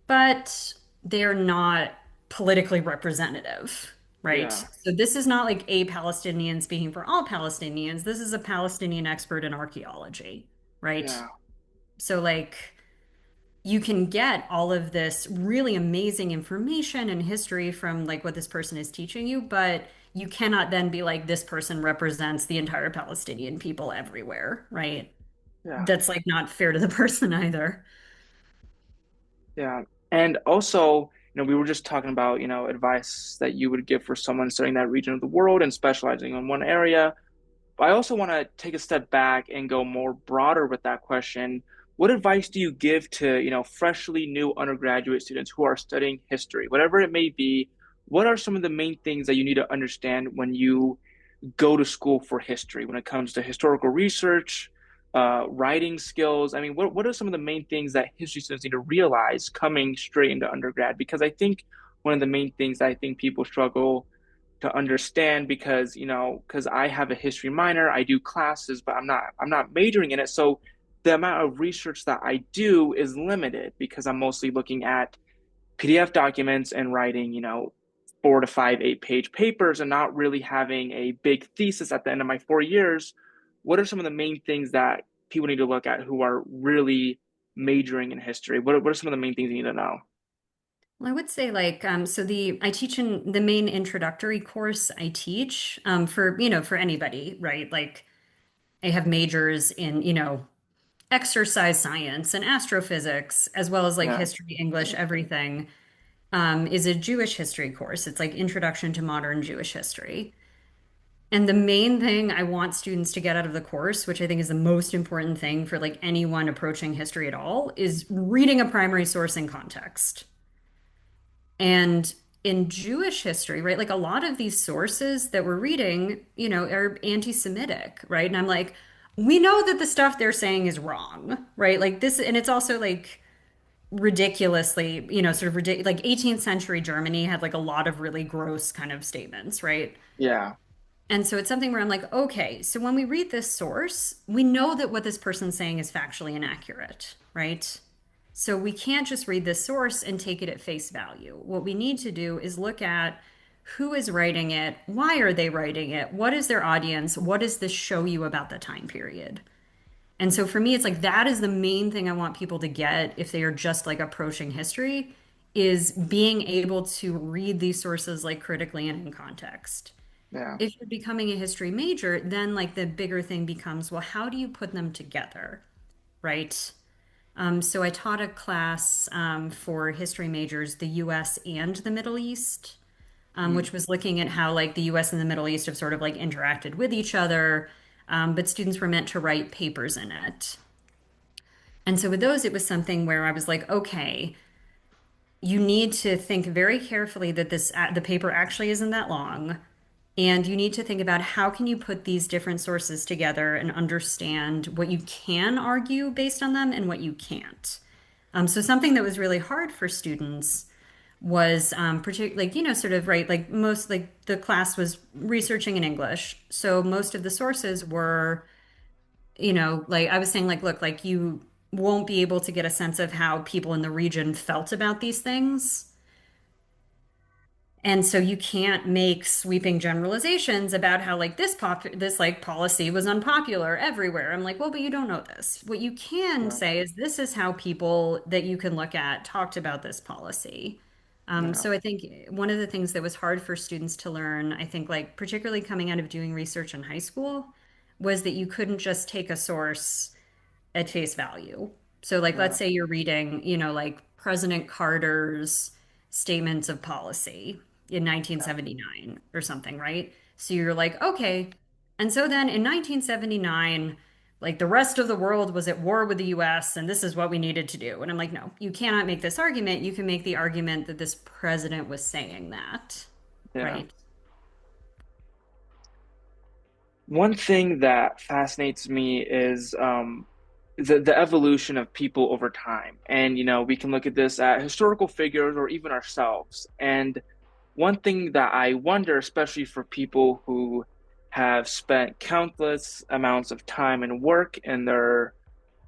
but they're not politically representative, right? yeah, So this is not like a Palestinian speaking for all Palestinians. This is a Palestinian expert in archaeology, right? yeah, So like you can get all of this really amazing information and history from like what this person is teaching you, but you cannot then be like this person represents the entire Palestinian people everywhere, right? yeah, That's like not fair to the person either. yeah. And also, we were just talking about, advice that you would give for someone studying that region of the world and specializing in one area. But I also want to take a step back and go more broader with that question. What advice do you give to, freshly new undergraduate students who are studying history, whatever it may be? What are some of the main things that you need to understand when you go to school for history, when it comes to historical research, writing skills? I mean, what are some of the main things that history students need to realize coming straight into undergrad? Because I think one of the main things that I think people struggle to understand, because because I have a history minor, I do classes, but I'm not majoring in it, so the amount of research that I do is limited because I'm mostly looking at PDF documents and writing 4 to 5 8-page papers and not really having a big thesis at the end of my 4 years. What are some of the main things that people need to look at who are really majoring in history? What are some of the main things you need to know? Well, I would say like so the I teach in the main introductory course I teach for for anybody, right? Like I have majors in, exercise science and astrophysics, as well as like Yeah, history, English, everything, is a Jewish history course. It's like Introduction to Modern Jewish History. And the main thing I want students to get out of the course, which I think is the most important thing for like anyone approaching history at all, is reading a primary source in context. And in Jewish history, right, like a lot of these sources that we're reading, are anti-Semitic, right? And I'm like, we know that the stuff they're saying is wrong, right? Like this, and it's also like ridiculously, sort of ridiculous. Like 18th century Germany had like a lot of really gross kind of statements, right? yeah, And so it's something where I'm like, okay, so when we read this source, we know that what this person's saying is factually inaccurate, right? So we can't just read this source and take it at face value. What we need to do is look at who is writing it, why are they writing it, what is their audience, what does this show you about the time period? And so for me, it's like that is the main thing I want people to get if they are just like approaching history, is being able to read these sources like critically and in context. yeah, If you're becoming a history major, then like the bigger thing becomes, well, how do you put them together, right? So I taught a class for history majors, the US and the Middle East, mm, which was looking at how like the US and the Middle East have sort of like interacted with each other. But students were meant to write papers in it. And so with those, it was something where I was like, okay, you need to think very carefully that the paper actually isn't that long. And you need to think about how can you put these different sources together and understand what you can argue based on them and what you can't. So something that was really hard for students was particularly, like, sort of right, like most, like the class was researching in English. So most of the sources were, like I was saying, like, look, like you won't be able to get a sense of how people in the region felt about these things. And so you can't make sweeping generalizations about how like this like policy was unpopular everywhere. I'm like, well, but you don't know this. What you can yeah, say is this is how people that you can look at talked about this policy. Yeah, So I think one of the things that was hard for students to learn, I think like particularly coming out of doing research in high school, was that you couldn't just take a source at face value. So, like, let's yeah, say you're reading, like President Carter's statements of policy in yeah, 1979 or something, right? So you're like, okay. And so then in 1979, like the rest of the world was at war with the US, and this is what we needed to do. And I'm like, no, you cannot make this argument. You can make the argument that this president was saying that, yeah. right? One thing that fascinates me is the evolution of people over time. And, we can look at this at historical figures or even ourselves. And one thing that I wonder, especially for people who have spent countless amounts of time and work in their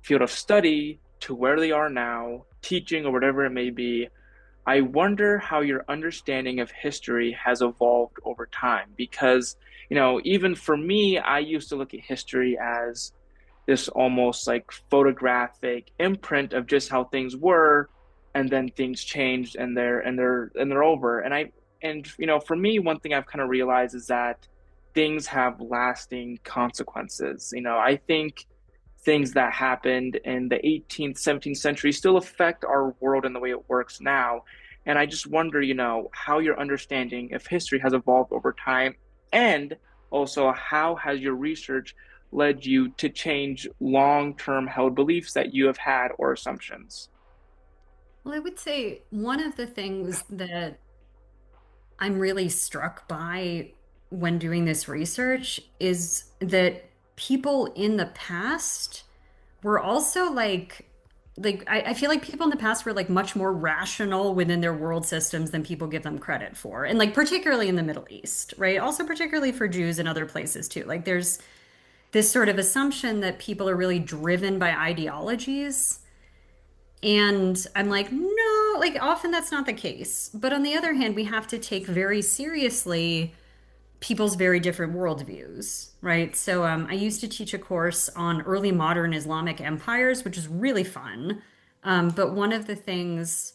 field of study to where they are now, teaching or whatever it may be, I wonder how your understanding of history has evolved over time. Because, even for me, I used to look at history as this almost like photographic imprint of just how things were, and then things changed and they're over. And for me, one thing I've kind of realized is that things have lasting consequences. I think things that happened in the 18th, 17th century still affect our world in the way it works now. And I just wonder, how your understanding of history has evolved over time, and also how has your research led you to change long-term held beliefs that you have had or assumptions? Well, I would say one of the things that I'm really struck by when doing this research is that people in the past were also I feel like people in the past were like much more rational within their world systems than people give them credit for. And like particularly in the Middle East, right? Also particularly for Jews and other places too. Like there's this sort of assumption that people are really driven by ideologies. And I'm like, no, like often that's not the case. But on the other hand, we have to take very seriously people's very different worldviews, right? So I used to teach a course on early modern Islamic empires, which is really fun. But one of the things,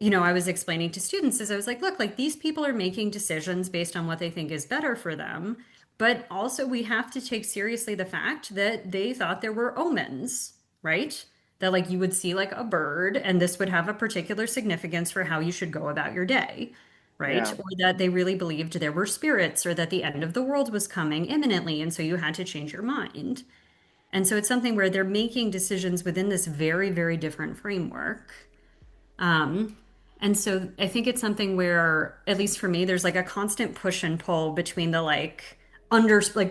I was explaining to students is I was like, look, like these people are making decisions based on what they think is better for them. But also, we have to take seriously the fact that they thought there were omens, right? That like you would see like a bird and this would have a particular significance for how you should go about your day, right? Yeah, Or that they really believed there were spirits or that the end of the world was coming imminently. And so you had to change your mind. And so it's something where they're making decisions within this very, very different framework. Um, and so I think it's something where, at least for me, there's like a constant push and pull between the like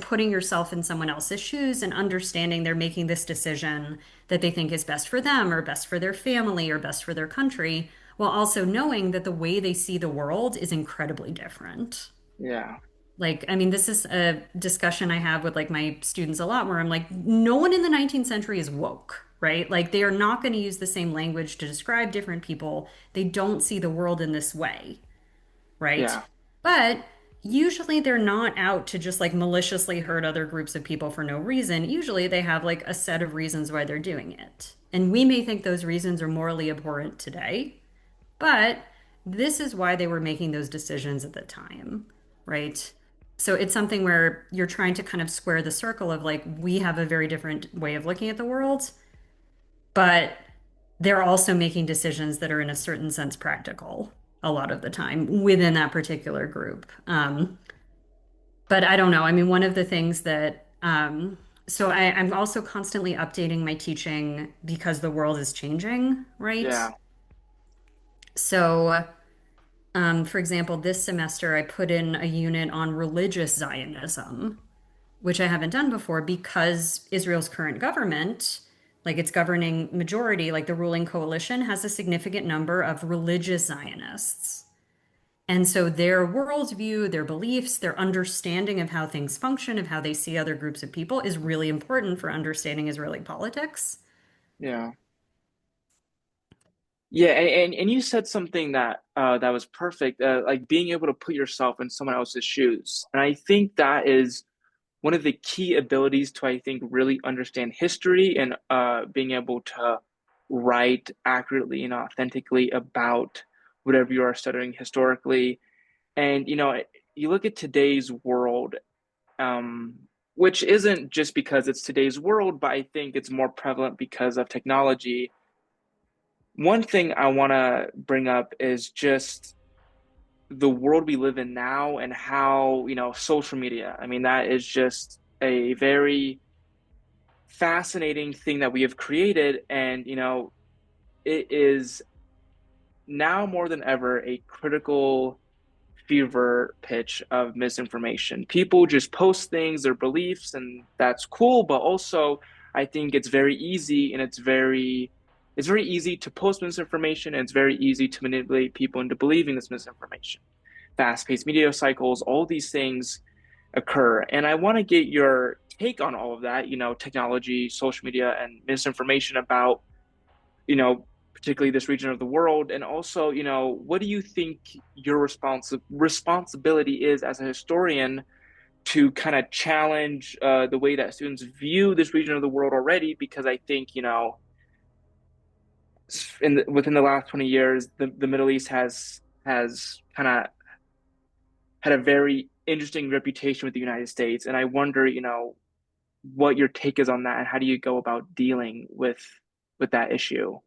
putting yourself in someone else's shoes and understanding they're making this decision that they think is best for them or best for their family or best for their country, while also knowing that the way they see the world is incredibly different. yeah, Like, I mean, this is a discussion I have with like my students a lot where I'm like, no one in the 19th century is woke, right? Like, they are not going to use the same language to describe different people. They don't see the world in this way, right? yeah, But usually they're not out to just like maliciously hurt other groups of people for no reason. Usually they have like a set of reasons why they're doing it. And we may think those reasons are morally abhorrent today, but this is why they were making those decisions at the time, right? So it's something where you're trying to kind of square the circle of like, we have a very different way of looking at the world, but they're also making decisions that are in a certain sense practical a lot of the time within that particular group. But I don't know. I mean, one of the things that, so I'm also constantly updating my teaching because the world is changing, right? yeah, So for example, this semester I put in a unit on religious Zionism, which I haven't done before because Israel's current government, like its governing majority, like the ruling coalition, has a significant number of religious Zionists. And so their worldview, their beliefs, their understanding of how things function, of how they see other groups of people is really important for understanding Israeli politics. yeah. Yeah, and you said something that was perfect, like being able to put yourself in someone else's shoes. And I think that is one of the key abilities to, I think, really understand history and being able to write accurately and authentically about whatever you are studying historically. And you look at today's world, um, which isn't just because it's today's world, but I think it's more prevalent because of technology. One thing I want to bring up is just the world we live in now and how, social media. I mean, that is just a very fascinating thing that we have created. And, it is now more than ever a critical fever pitch of misinformation. People just post things, their beliefs, and that's cool. But also, I think it's very easy and it's very easy to post misinformation and it's very easy to manipulate people into believing this misinformation. Fast-paced media cycles, all these things occur. And I want to get your take on all of that, technology, social media, and misinformation about particularly this region of the world? And also, what do you think your responsibility is as a historian to kind of challenge the way that students view this region of the world already? Because I think, within the last 20 years, the Middle East has kind of had a very interesting reputation with the United States. And I wonder, what your take is on that and how do you go about dealing with that issue?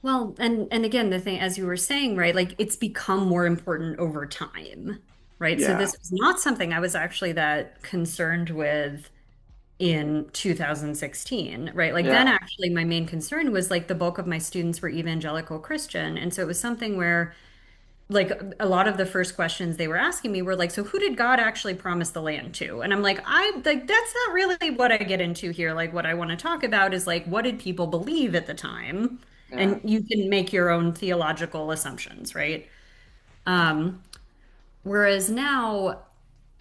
Well, and again, the thing, as you were saying, right, like it's become more important over time, right? So Yeah. this was not something I was actually that concerned with in 2016, right? Like then Yeah. actually my main concern was like the bulk of my students were evangelical Christian. And so it was something where like a lot of the first questions they were asking me were like, so who did God actually promise the land to? And I'm like, I like that's not really what I get into here. Like what I want to talk about is like what did people believe at the time? Yeah. And you can make your own theological assumptions, right? Um, Whereas now,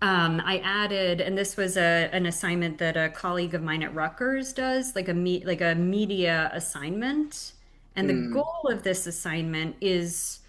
I added, and this was an assignment that a colleague of mine at Rutgers does, like a media assignment. And the Mm. goal of this assignment is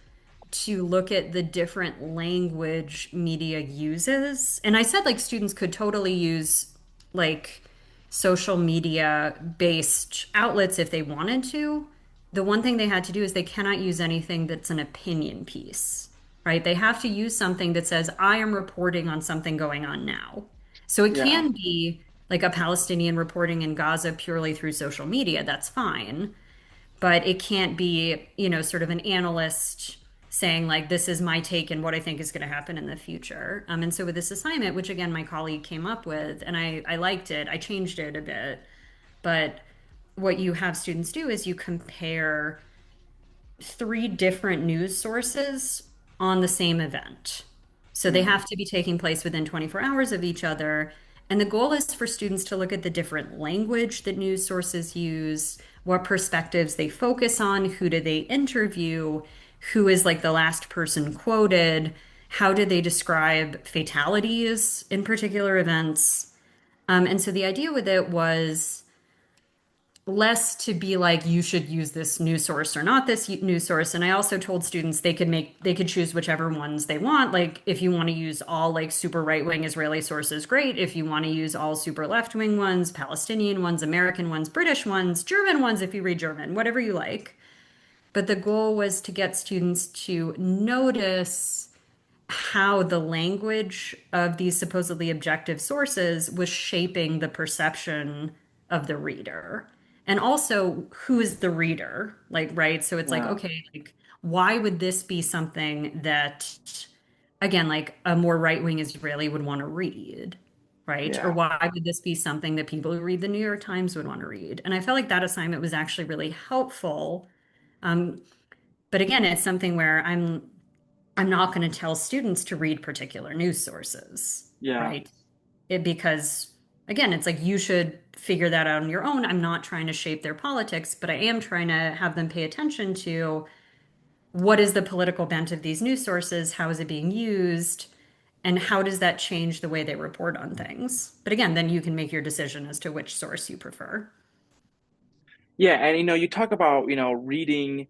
to look at the different language media uses. And I said like students could totally use like social media based outlets if they wanted to. The one thing they had to do is they cannot use anything that's an opinion piece, right? They have to use something that says, I am reporting on something going on now. So it Yeah. can be like a Palestinian reporting in Gaza purely through social media. That's fine, but it can't be, sort of an analyst saying like this is my take and what I think is going to happen in the future. And so with this assignment, which again my colleague came up with, and I liked it, I changed it a bit, but what you have students do is you compare three different news sources on the same event. So they Mm. have to be taking place within 24 hours of each other. And the goal is for students to look at the different language that news sources use, what perspectives they focus on, who do they interview, who is like the last person quoted, how do they describe fatalities in particular events. And so the idea with it was less to be like you should use this news source or not this news source. And I also told students they could choose whichever ones they want. Like if you want to use all like super right-wing Israeli sources, great. If you want to use all super left-wing ones, Palestinian ones, American ones, British ones, German ones if you read German, whatever you like. But the goal was to get students to notice how the language of these supposedly objective sources was shaping the perception of the reader. And also, who is the reader? Like, right? So it's like, Yeah. okay, like, why would this be something that, again, like a more right-wing Israeli would want to read? Right? Or Yeah. why would this be something that people who read the New York Times would want to read? And I felt like that assignment was actually really helpful. Um, but again, it's something where I'm not going to tell students to read particular news sources, Yeah. right? Because again, it's like you should figure that out on your own. I'm not trying to shape their politics, but I am trying to have them pay attention to what is the political bent of these news sources, how is it being used, and how does that change the way they report on things. But again, then you can make your decision as to which source you prefer. Yeah. And you talk about, reading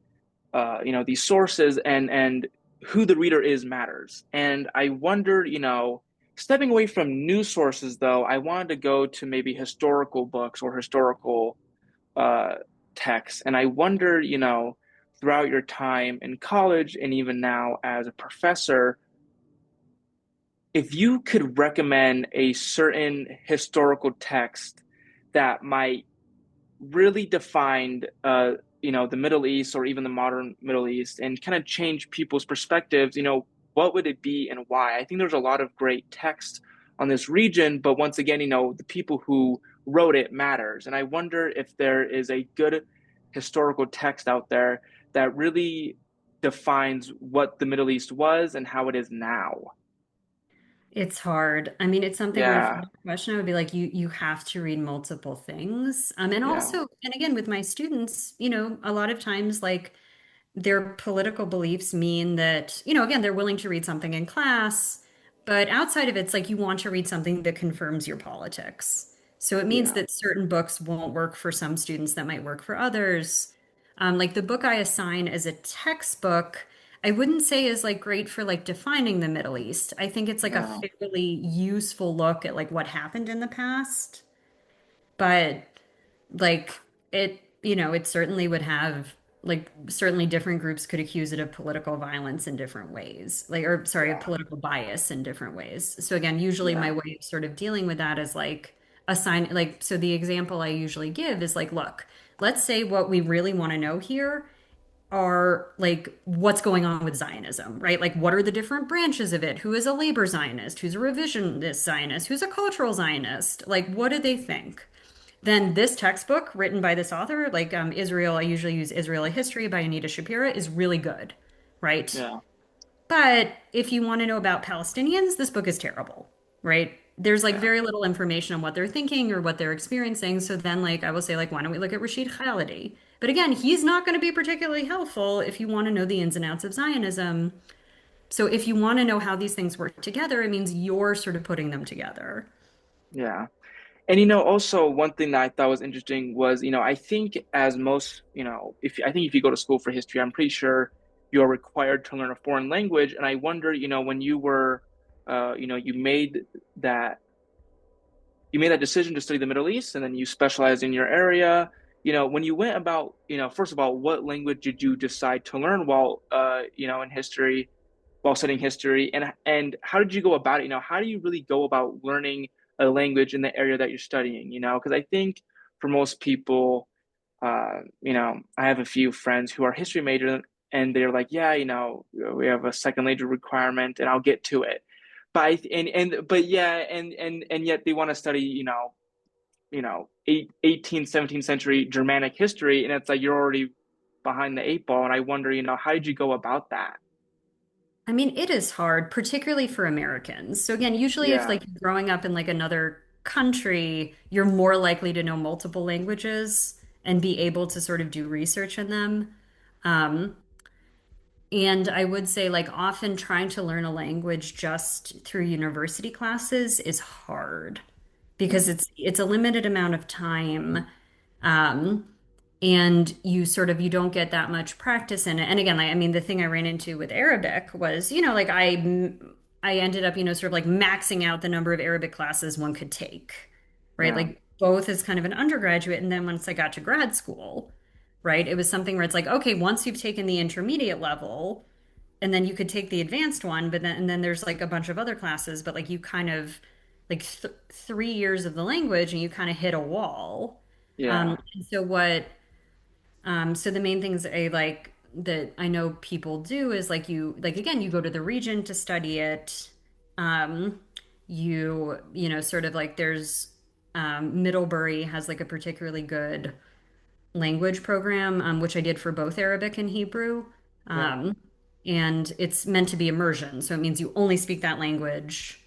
these sources and who the reader is matters. And I wondered, stepping away from news sources though, I wanted to go to maybe historical books or historical uh texts. And I wonder, throughout your time in college and even now as a professor, if you could recommend a certain historical text that might really defined the Middle East or even the modern Middle East and kind of change people's perspectives, what would it be and why? I think there's a lot of great text on this region, but once again, the people who wrote it matters. And I wonder if there is a good historical text out there that really defines what the Middle East was and how it is now. It's hard. I mean, it's something where for Yeah, the question, I would be like, you have to read multiple things. And yeah, also, and again, with my students, a lot of times like their political beliefs mean that, again, they're willing to read something in class, but outside of it, it's like you want to read something that confirms your politics. So it means yeah, that certain books won't work for some students that might work for others. Like the book I assign as a textbook, I wouldn't say is like great for like defining the Middle East. I think it's like a yeah, fairly useful look at like what happened in the past, but like it certainly would have like certainly different groups could accuse it of political violence in different ways, like or sorry, of yeah, political bias in different ways. So again, usually my yeah, way of sort of dealing with that is like assign like so the example I usually give is like, look, let's say what we really want to know here are like what's going on with Zionism, right? Like what are the different branches of it? Who is a labor Zionist? Who's a revisionist Zionist? Who's a cultural Zionist? Like what do they think? Then this textbook written by this author, like Israel, I usually use Israeli History by Anita Shapira, is really good, right? yeah, But if you want to know about Palestinians, this book is terrible, right? There's like yeah, very little information on what they're thinking or what they're experiencing. So then, like, I will say, like, why don't we look at Rashid Khalidi? But again, he's not going to be particularly helpful if you want to know the ins and outs of Zionism. So if you want to know how these things work together, it means you're sort of putting them together. yeah. And also one thing that I thought was interesting was, I think as most, if you go to school for history, I'm pretty sure you're required to learn a foreign language. And I wonder, when you were, that you made that decision to study the Middle East, and then you specialized in your area. When you went about, first of all, what language did you decide to learn while, in history, while studying history, and how did you go about it? How do you really go about learning a language in the area that you're studying? Because I think for most people, I have a few friends who are history majors, and they're like, yeah, we have a second language requirement, and I'll get to it. But but yeah, and yet they want to study, 18th, 17th century Germanic history, and it's like you're already behind the eight ball. And I wonder, how did you go about that? I mean, it is hard, particularly for Americans. So again, usually if Yeah, like you're growing up in like another country, you're more likely to know multiple languages and be able to sort of do research in them. Um, and I would say like often trying to learn a language just through university classes is hard because mm, it's a limited amount of time. Um, and you don't get that much practice in it. And again, like, I mean, the thing I ran into with Arabic was, like I ended up, sort of like maxing out the number of Arabic classes one could take, right? yeah, Like both as kind of an undergraduate, and then once I got to grad school, right, it was something where it's like, okay, once you've taken the intermediate level, and then you could take the advanced one, but then and then there's like a bunch of other classes, but like you kind of like 3 years of the language, and you kind of hit a wall. yeah, And so so the main things I like that I know people do is like like again, you go to the region to study it. Um, sort of like there's Middlebury has like a particularly good language program, which I did for both Arabic and Hebrew. yeah, Um, and it's meant to be immersion, so it means you only speak that language.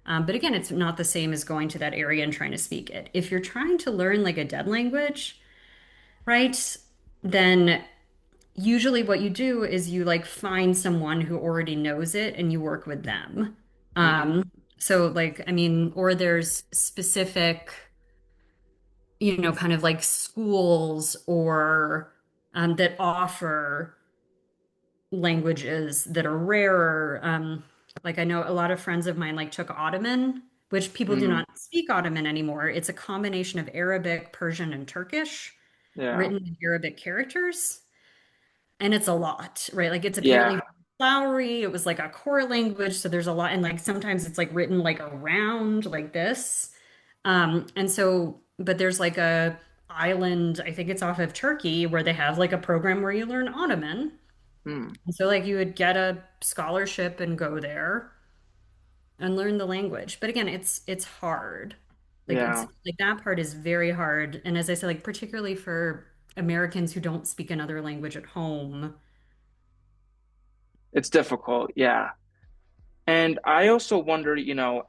But again, it's not the same as going to that area and trying to speak it. If you're trying to learn like a dead language, right, then usually what you do is you like find someone who already knows it and you work with them. mm, So like, I mean, or there's specific, kind of like schools or that offer languages that are rarer. Like I know a lot of friends of mine like took Ottoman, which people do mm, not speak Ottoman anymore. It's a combination of Arabic, Persian, and Turkish yeah, written in Arabic characters. and it's a lot, right? Like it's Yeah. apparently flowery. It was like a core language, so there's a lot, and like sometimes it's like written like around like this. And so, but there's like a island, I think it's off of Turkey, where they have like a program where you learn Ottoman. Hmm. And so like you would get a scholarship and go there and learn the language. But again, it's hard. Like it's Yeah. like that part is very hard. And as I said, like particularly for Americans who don't speak another language at home. It's difficult. Yeah. And I also wonder,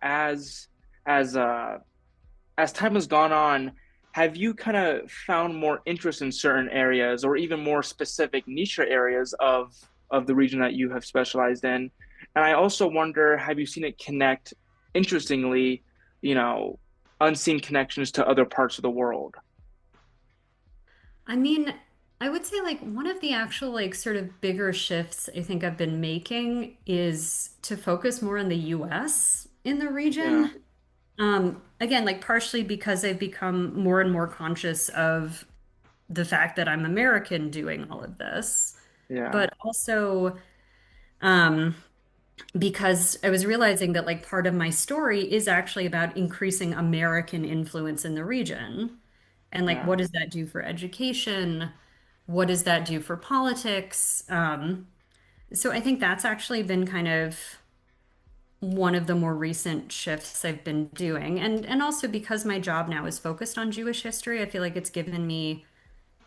as as time has gone on, have you kind of found more interest in certain areas or even more specific niche areas of the region that you have specialized in? And I also wonder, have you seen it connect, interestingly, you know, unseen connections to other parts of the world? I mean, I would say like one of the actual like sort of bigger shifts I think I've been making is to focus more on the US in the Yeah, region. Again, like partially because I've become more and more conscious of the fact that I'm American doing all of this, yeah, but also um, because I was realizing that like part of my story is actually about increasing American influence in the region. And like, yeah, what does that do for education? What does that do for politics? So I think that's actually been kind of one of the more recent shifts I've been doing. And also because my job now is focused on Jewish history, I feel like it's given me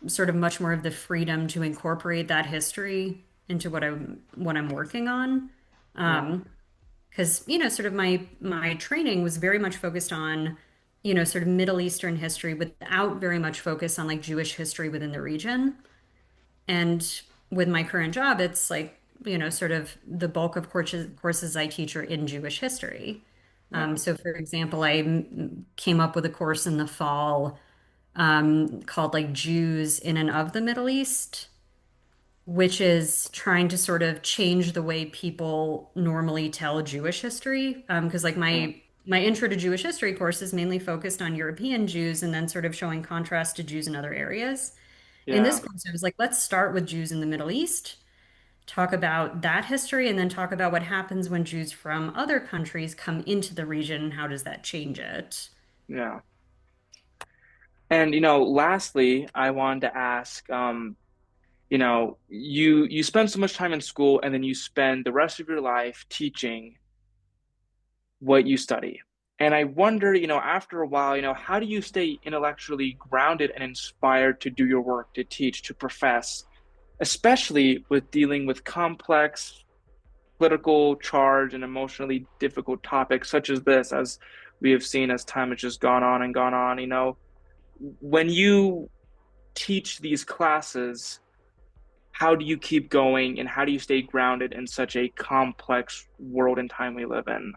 sort of much more of the freedom to incorporate that history into what I'm working on. yeah, Because, sort of my training was very much focused on, sort of Middle Eastern history without very much focus on like Jewish history within the region. And with my current job, it's like, sort of the bulk of courses I teach are in Jewish history. yeah, So, for example, came up with a course in the fall called like Jews in and of the Middle East, which is trying to sort of change the way people normally tell Jewish history. Because like yeah, my intro to Jewish history course is mainly focused on European Jews and then sort of showing contrast to Jews in other areas. In this yeah, course, I was like, let's start with Jews in the Middle East, talk about that history, and then talk about what happens when Jews from other countries come into the region and how does that change it. yeah. And lastly, I wanted to ask, you spend so much time in school and then you spend the rest of your life teaching what you study. And I wonder, after a while, how do you stay intellectually grounded and inspired to do your work, to teach, to profess, especially with dealing with complex political charge and emotionally difficult topics such as this, as we have seen as time has just gone on and gone on, when you teach these classes, how do you keep going and how do you stay grounded in such a complex world and time we live in?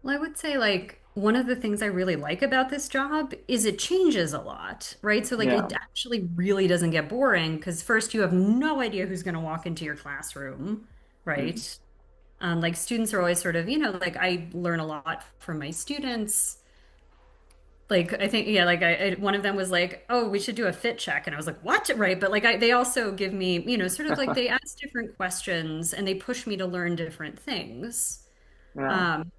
Well, I would say like one of the things I really like about this job is it changes a lot, right? So like Yeah. it actually really doesn't get boring because first you have no idea who's going to walk into your classroom, Mm. right? Like students are always sort of, like I learn a lot from my students. Like I think, yeah, like one of them was like, "Oh, we should do a fit check," and I was like, "What?" Right? But like they also give me, sort of like they ask different questions and they push me to learn different things. Yeah. Um,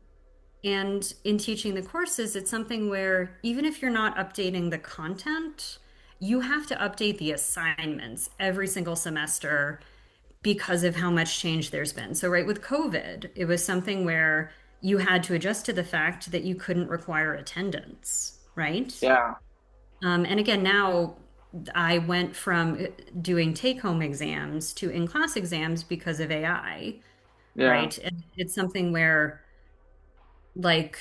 and in teaching the courses, it's something where even if you're not updating the content, you have to update the assignments every single semester because of how much change there's been. So, right with COVID, it was something where you had to adjust to the fact that you couldn't require attendance, right? Yeah. And again, now I went from doing take-home exams to in-class exams because of AI, Yeah. right? And it's something where like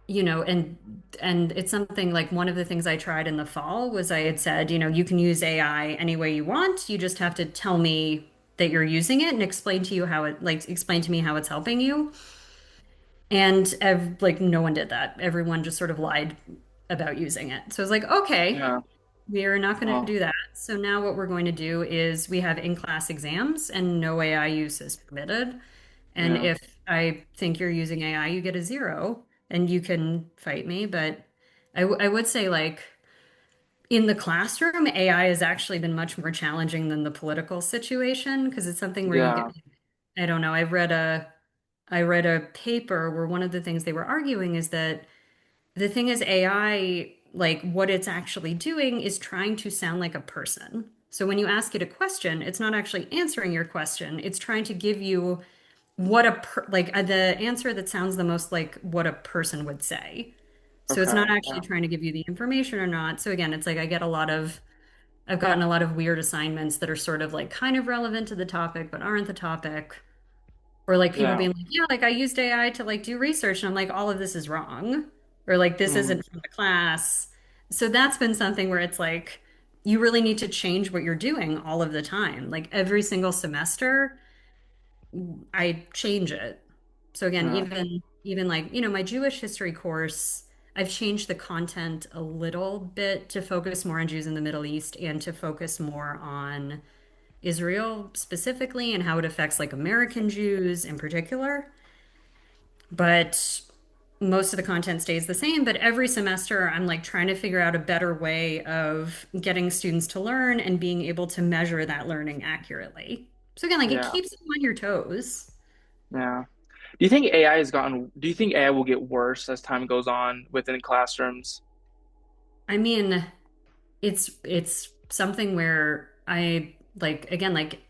and it's something like one of the things I tried in the fall was I had said, you can use AI any way you want. You just have to tell me that you're using it and explain to me how it's helping you. And like no one did that. Everyone just sort of lied about using it. So I was like, okay, Yeah. we are not going to Oh, do that. So now what we're going to do is we have in-class exams and no AI use is permitted. And yeah. if I think you're using AI, you get a zero and you can fight me. But I would say like In the classroom, AI has actually been much more challenging than the political situation because it's something where you get, Yeah. I don't know, I read a paper where one of the things they were arguing is that the thing is AI, like what it's actually doing is trying to sound like a person. So when you ask it a question, it's not actually answering your question. It's trying to give you the answer that sounds the most like what a person would say. So it's not Okay. actually Yeah. trying to give you the information or not. So again, it's like I've gotten a lot of weird assignments that are sort of like kind of relevant to the topic, but aren't the topic. Or like people Yeah. being like, yeah, like I used AI to like do research, and I'm like, all of this is wrong. Or like this Mm, isn't from the class. So that's been something where it's like you really need to change what you're doing all of the time. Like every single semester, I change it. So again, yeah. even like, my Jewish history course, I've changed the content a little bit to focus more on Jews in the Middle East and to focus more on Israel specifically and how it affects like American Jews in particular. But most of the content stays the same. But every semester, I'm like trying to figure out a better way of getting students to learn and being able to measure that learning accurately. So again, like it Yeah. keeps you on your toes. Yeah. Do you think AI will get worse as time goes on within classrooms? I mean, it's something where I like again, like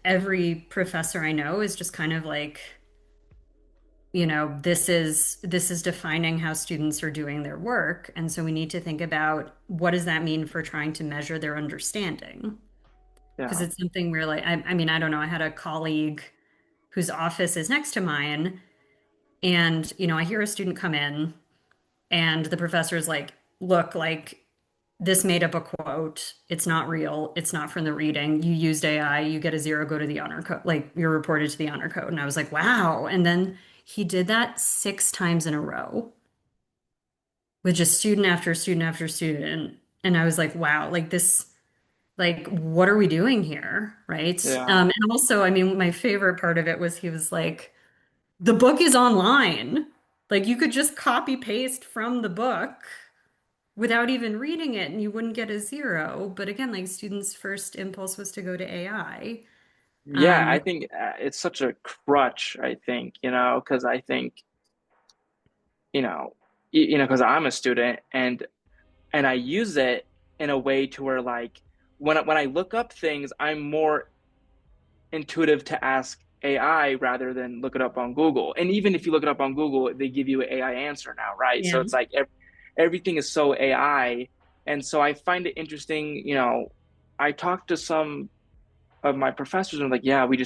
every professor I know is just kind of like, this is defining how students are doing their work. And so we need to think about what does that mean for trying to measure their understanding? Because Yeah. it's something where like I mean, I don't know, I had a colleague whose office is next to mine, and I hear a student come in and the professor is like, look, like this made up a quote. It's not real. It's not from the reading. You used AI. You get a zero, go to the honor code. Like you're reported to the honor code. And I was like, wow. And then he did that 6 times in a row with just student after student after student. And I was like, wow, like this, like, what are we doing here? Right. Yeah. And also, I mean, my favorite part of it was he was like, the book is online. Like you could just copy paste from the book without even reading it and you wouldn't get a zero. But again, like students' first impulse was to go to AI. Yeah, I Um, think it's such a crutch, I think, because I think, you know, because I'm a student and I use it in a way to where like when I look up things, I'm more intuitive to ask AI rather than look it up on Google. And even if you look it up on Google, they give you an AI answer now, right? So yeah. it's like everything is so AI. And so I find it interesting, I talked to some of my professors and like, yeah, we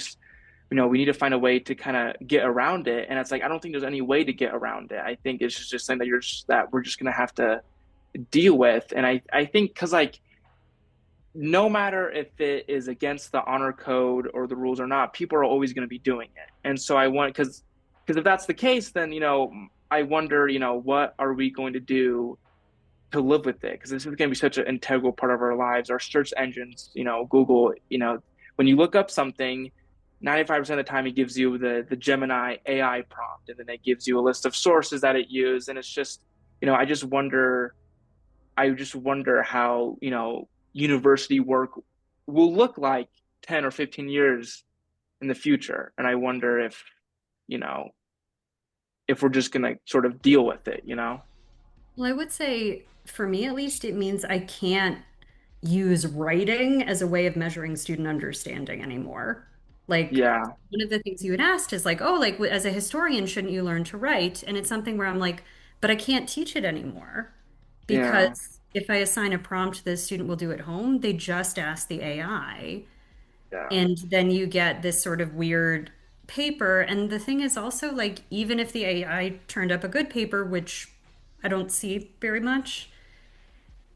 need to find a way to kind of get around it. And it's like, I don't think there's any way to get around it. I think it's just something that we're just going to have to deal with. And I think because like no matter if it is against the honor code or the rules or not, people are always going to be doing it. And so I want because if that's the case, then I wonder, what are we going to do to live with it? Because this is going to be such an integral part of our lives. Our search engines, Google, when you look up something, 95% of the time it gives you the Gemini AI prompt, and then it gives you a list of sources that it used, and it's just, I just wonder how, university work will look like 10 or 15 years in the future. And I wonder you know, if we're just going to sort of deal with it. Well, I would say for me at least, it means I can't use writing as a way of measuring student understanding anymore. Like Yeah, one of the things you had asked is like, oh, like as a historian, shouldn't you learn to write? And it's something where I'm like, but I can't teach it anymore yeah, because if I assign a prompt the student will do at home, they just ask the AI. yeah, And then you get this sort of weird paper. And the thing is also like, even if the AI turned up a good paper, which I don't see very much,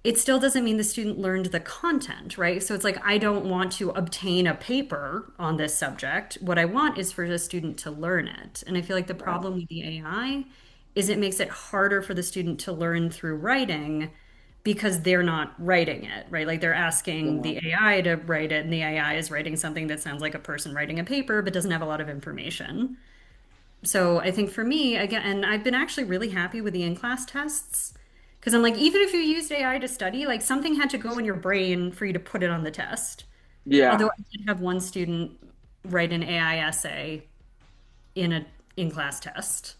it still doesn't mean the student learned the content, right? So it's like, I don't want to obtain a paper on this subject. What I want is for the student to learn it. And I feel like the yeah, problem with the AI is it makes it harder for the student to learn through writing because they're not writing it, right? Like they're asking yeah. the AI to write it, and the AI is writing something that sounds like a person writing a paper, but doesn't have a lot of information. So I think for me, again, and I've been actually really happy with the in-class tests Because I'm like, even if you used AI to study, like something had to go in your brain for you to put it on the test. Although Yeah. I did have one student write an AI essay in a in-class test.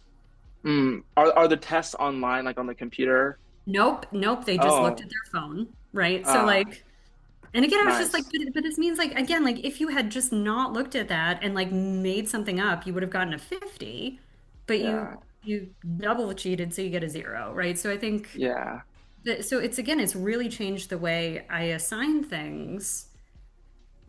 Are the tests online, like on the computer? Nope, nope, they just looked at Oh, their phone, right? So ah, like, and again, I was just like, nice. but this means like again, like if you had just not looked at that and like made something up, you would have gotten a 50, but Yeah. you double cheated, so you get a zero, right? So I think Yeah. that so it's again, it's really changed the way I assign things.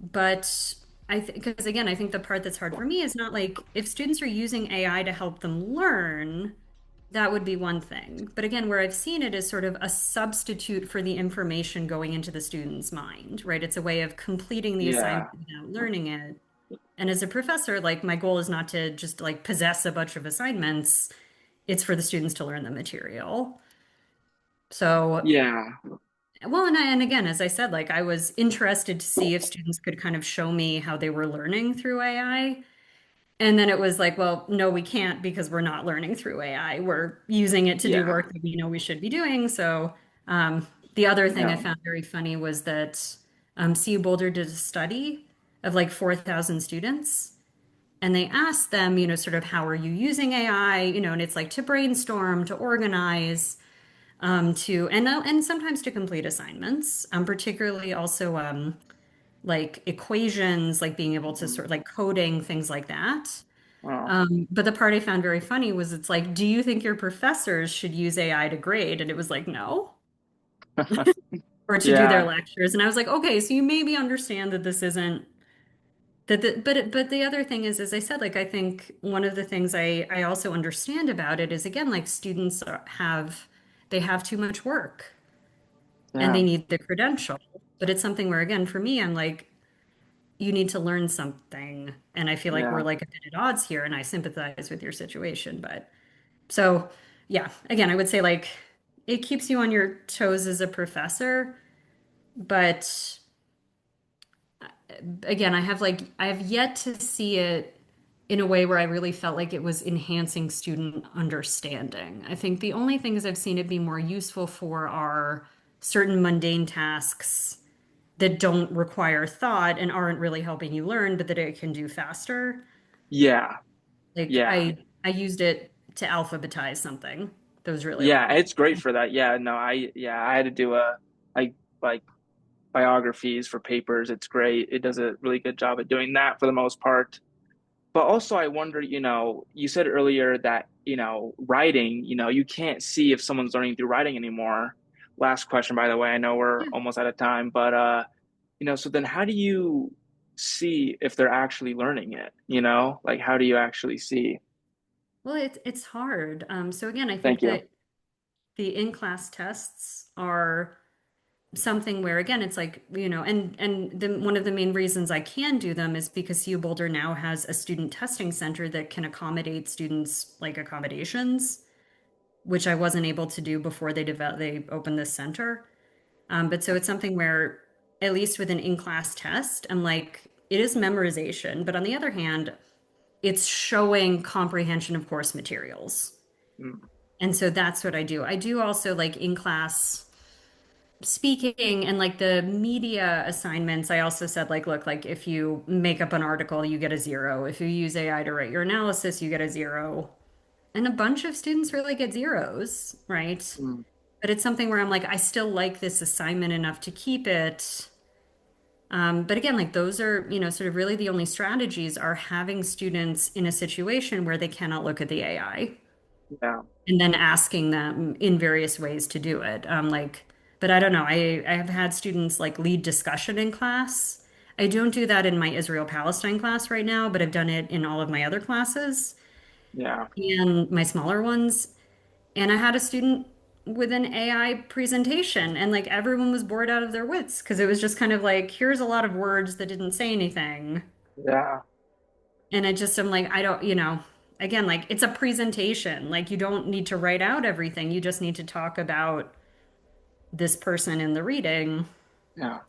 But I think because again, I think the part that's hard for me is not like if students are using AI to help them learn, that would be one thing. But again, where I've seen it is sort of a substitute for the information going into the student's mind, right? It's a way of completing the assignment Yeah. without learning it. And as a professor, like my goal is not to just like possess a bunch of assignments. It's for the students to learn the material. So, Yeah. well, and again, as I said, like I was interested to see if students could kind of show me how they were learning through AI. And then it was like, well, no, we can't because we're not learning through AI. We're using it to do Yeah. work that we know we should be doing. So the other thing I Yeah. found very funny was that CU Boulder did a study of like 4,000 students. And they asked them, sort of how are you using AI? And it's like to brainstorm, to organize, and sometimes to complete assignments, particularly also like equations, like being able to Mhm. sort of like coding, things like that. Oh. But the part I found very funny was it's like, do you think your professors should use AI to grade? And it was like, no, or to do their Yeah. lectures. And I was like, okay, so you maybe understand that this isn't but the other thing is, as I said, like I think one of the things I also understand about it is again, like they have too much work and they Yeah. need the credential. But it's something where again, for me, I'm like, you need to learn something. And I feel like we're Yeah. like a bit at odds here, and I sympathize with your situation. But so, yeah, again, I would say like it keeps you on your toes as a professor, but again, I have yet to see it in a way where I really felt like it was enhancing student understanding. I think the only things I've seen it be more useful for are certain mundane tasks that don't require thought and aren't really helping you learn, but that it can do faster. Yeah. Like Yeah. I used it to alphabetize something that was really Yeah. long. It's great for that. Yeah. No, I had to do like biographies for papers. It's great. It does a really good job at doing that for the most part. But also, I wonder, you said earlier that, writing, you can't see if someone's learning through writing anymore. Last question, by the way. I know we're Yeah. almost out of time, but so then how do you see if they're actually learning it? Like how do you actually see? Well, it's hard. So again, I Thank think you. that the in-class tests are something where again it's like one of the main reasons I can do them is because U Boulder now has a student testing center that can accommodate students like accommodations, which I wasn't able to do before they opened this center. But so it's something where at least with an in-class test I'm like it is memorization, but on the other hand it's showing comprehension of course materials, Mm, and so that's what I do also like in-class speaking and like the media assignments, I also said, like, look, like if you make up an article, you get a zero. If you use AI to write your analysis, you get a zero. And a bunch of students really get zeros, right? mm, But it's something where I'm like, I still like this assignment enough to keep it. But again, like those are, sort of really the only strategies are having students in a situation where they cannot look at the AI yeah, and then asking them in various ways to do it. But I don't know. I have had students like lead discussion in class. I don't do that in my Israel-Palestine class right now, but I've done it in all of my other classes yeah, and my smaller ones. And I had a student with an AI presentation, and like everyone was bored out of their wits because it was just kind of like, here's a lot of words that didn't say anything. yeah, And I just am like, I don't, again, like it's a presentation. Like you don't need to write out everything. You just need to talk about this person in the reading. yeah.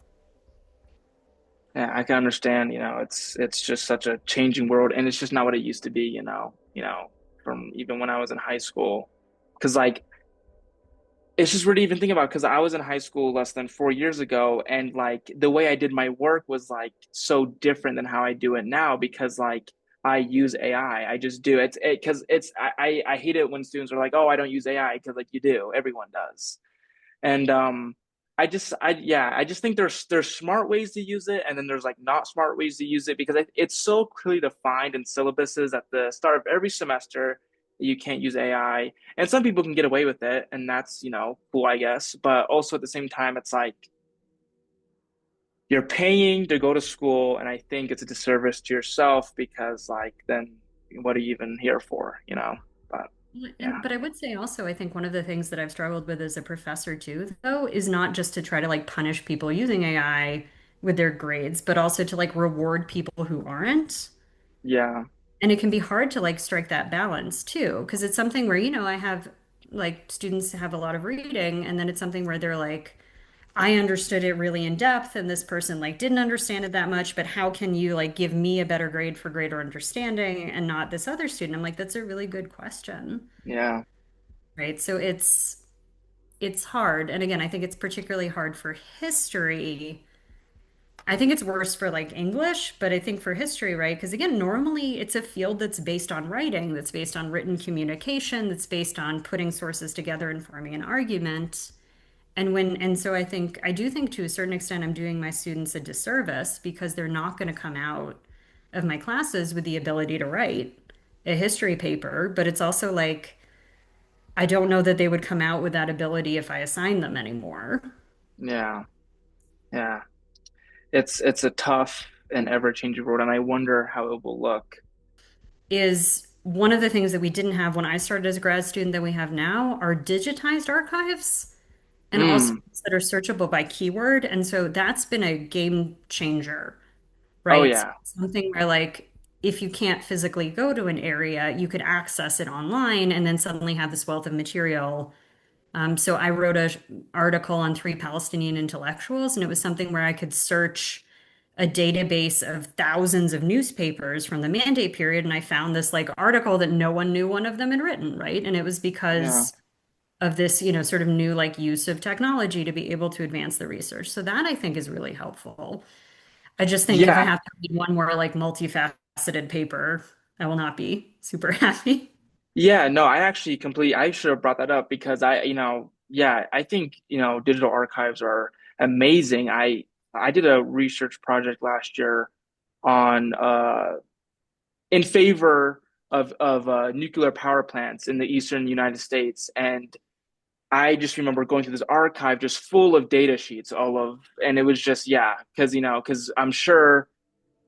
Yeah, I can understand, it's just such a changing world and it's just not what it used to be, from even when I was in high school. Because like it's just weird to even think about because I was in high school less than 4 years ago, and like the way I did my work was like so different than how I do it now because like I use AI. I just do it because I hate it when students are like, oh, I don't use AI because like you do, everyone does. And I just think there's smart ways to use it, and then there's like not smart ways to use it because it's so clearly defined in syllabuses at the start of every semester that you can't use AI. And some people can get away with it, and that's, cool, I guess. But also at the same time, it's like you're paying to go to school, and I think it's a disservice to yourself because like then what are you even here for? But yeah. But I would say also, I think one of the things that I've struggled with as a professor too, though, is not just to try to like punish people using AI with their grades, but also to like reward people who aren't. Yeah. And it can be hard to like strike that balance too, because it's something where, I have like students have a lot of reading, and then it's something where they're like, I understood it really in depth, and this person like didn't understand it that much, but how can you like give me a better grade for greater understanding and not this other student? I'm like, that's a really good question. Yeah. Right? So it's hard. And again, I think it's particularly hard for history. I think it's worse for like English, but I think for history, right? Because again, normally it's a field that's based on writing, that's based on written communication, that's based on putting sources together and forming an argument. And so I do think to a certain extent I'm doing my students a disservice because they're not going to come out of my classes with the ability to write a history paper, but it's also like I don't know that they would come out with that ability if I assign them anymore. Yeah. Yeah. It's a tough and ever-changing world, and I wonder how it will look. Is one of the things that we didn't have when I started as a grad student that we have now are digitized archives and also Mm. that are searchable by keyword. And so that's been a game changer, Oh right? So yeah. it's something where like if you can't physically go to an area, you could access it online and then suddenly have this wealth of material. So I wrote an article on three Palestinian intellectuals, and it was something where I could search a database of thousands of newspapers from the mandate period, and I found this like article that no one knew one of them had written, right? And it was Yeah. because of this, sort of new like use of technology to be able to advance the research. So that I think is really helpful. I just think if I Yeah. have to read one more like multifaceted paper, I will not be super happy. Yeah, no, I should have brought that up because yeah, I think, digital archives are amazing. I did a research project last year on in favor of nuclear power plants in the eastern United States, and I just remember going through this archive just full of data sheets, and it was just, yeah, because I'm sure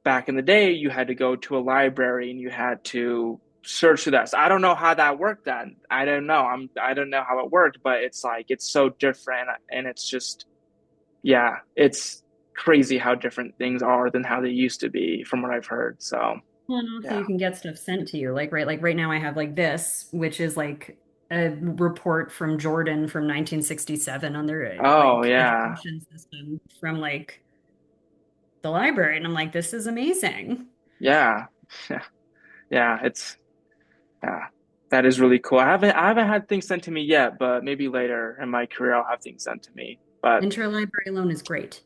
back in the day you had to go to a library and you had to search through that. So I don't know how that worked then. I don't know how it worked, but it's like it's so different, and it's just, yeah, it's crazy how different things are than how they used to be from what I've heard. So, Well, and also yeah. you can get stuff sent to you. Like right now I have like this, which is like a report from Jordan from 1967 on their Oh, like yeah. education system from like the library. And I'm like, this is amazing. Yeah. Yeah. Yeah, yeah. That is really cool. I haven't had things sent to me yet, but maybe later in my career I'll have things sent to me. But Interlibrary loan is great.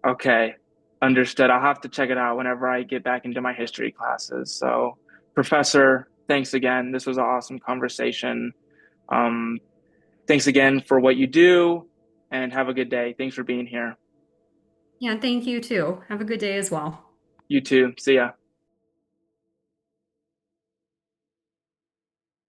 okay, understood. I'll have to check it out whenever I get back into my history classes. So, Professor, thanks again. This was an awesome conversation. Um, Thanks again for what you do, and have a good day. Thanks for being here. Yeah, thank you too. Have a good day as well. You too. See ya.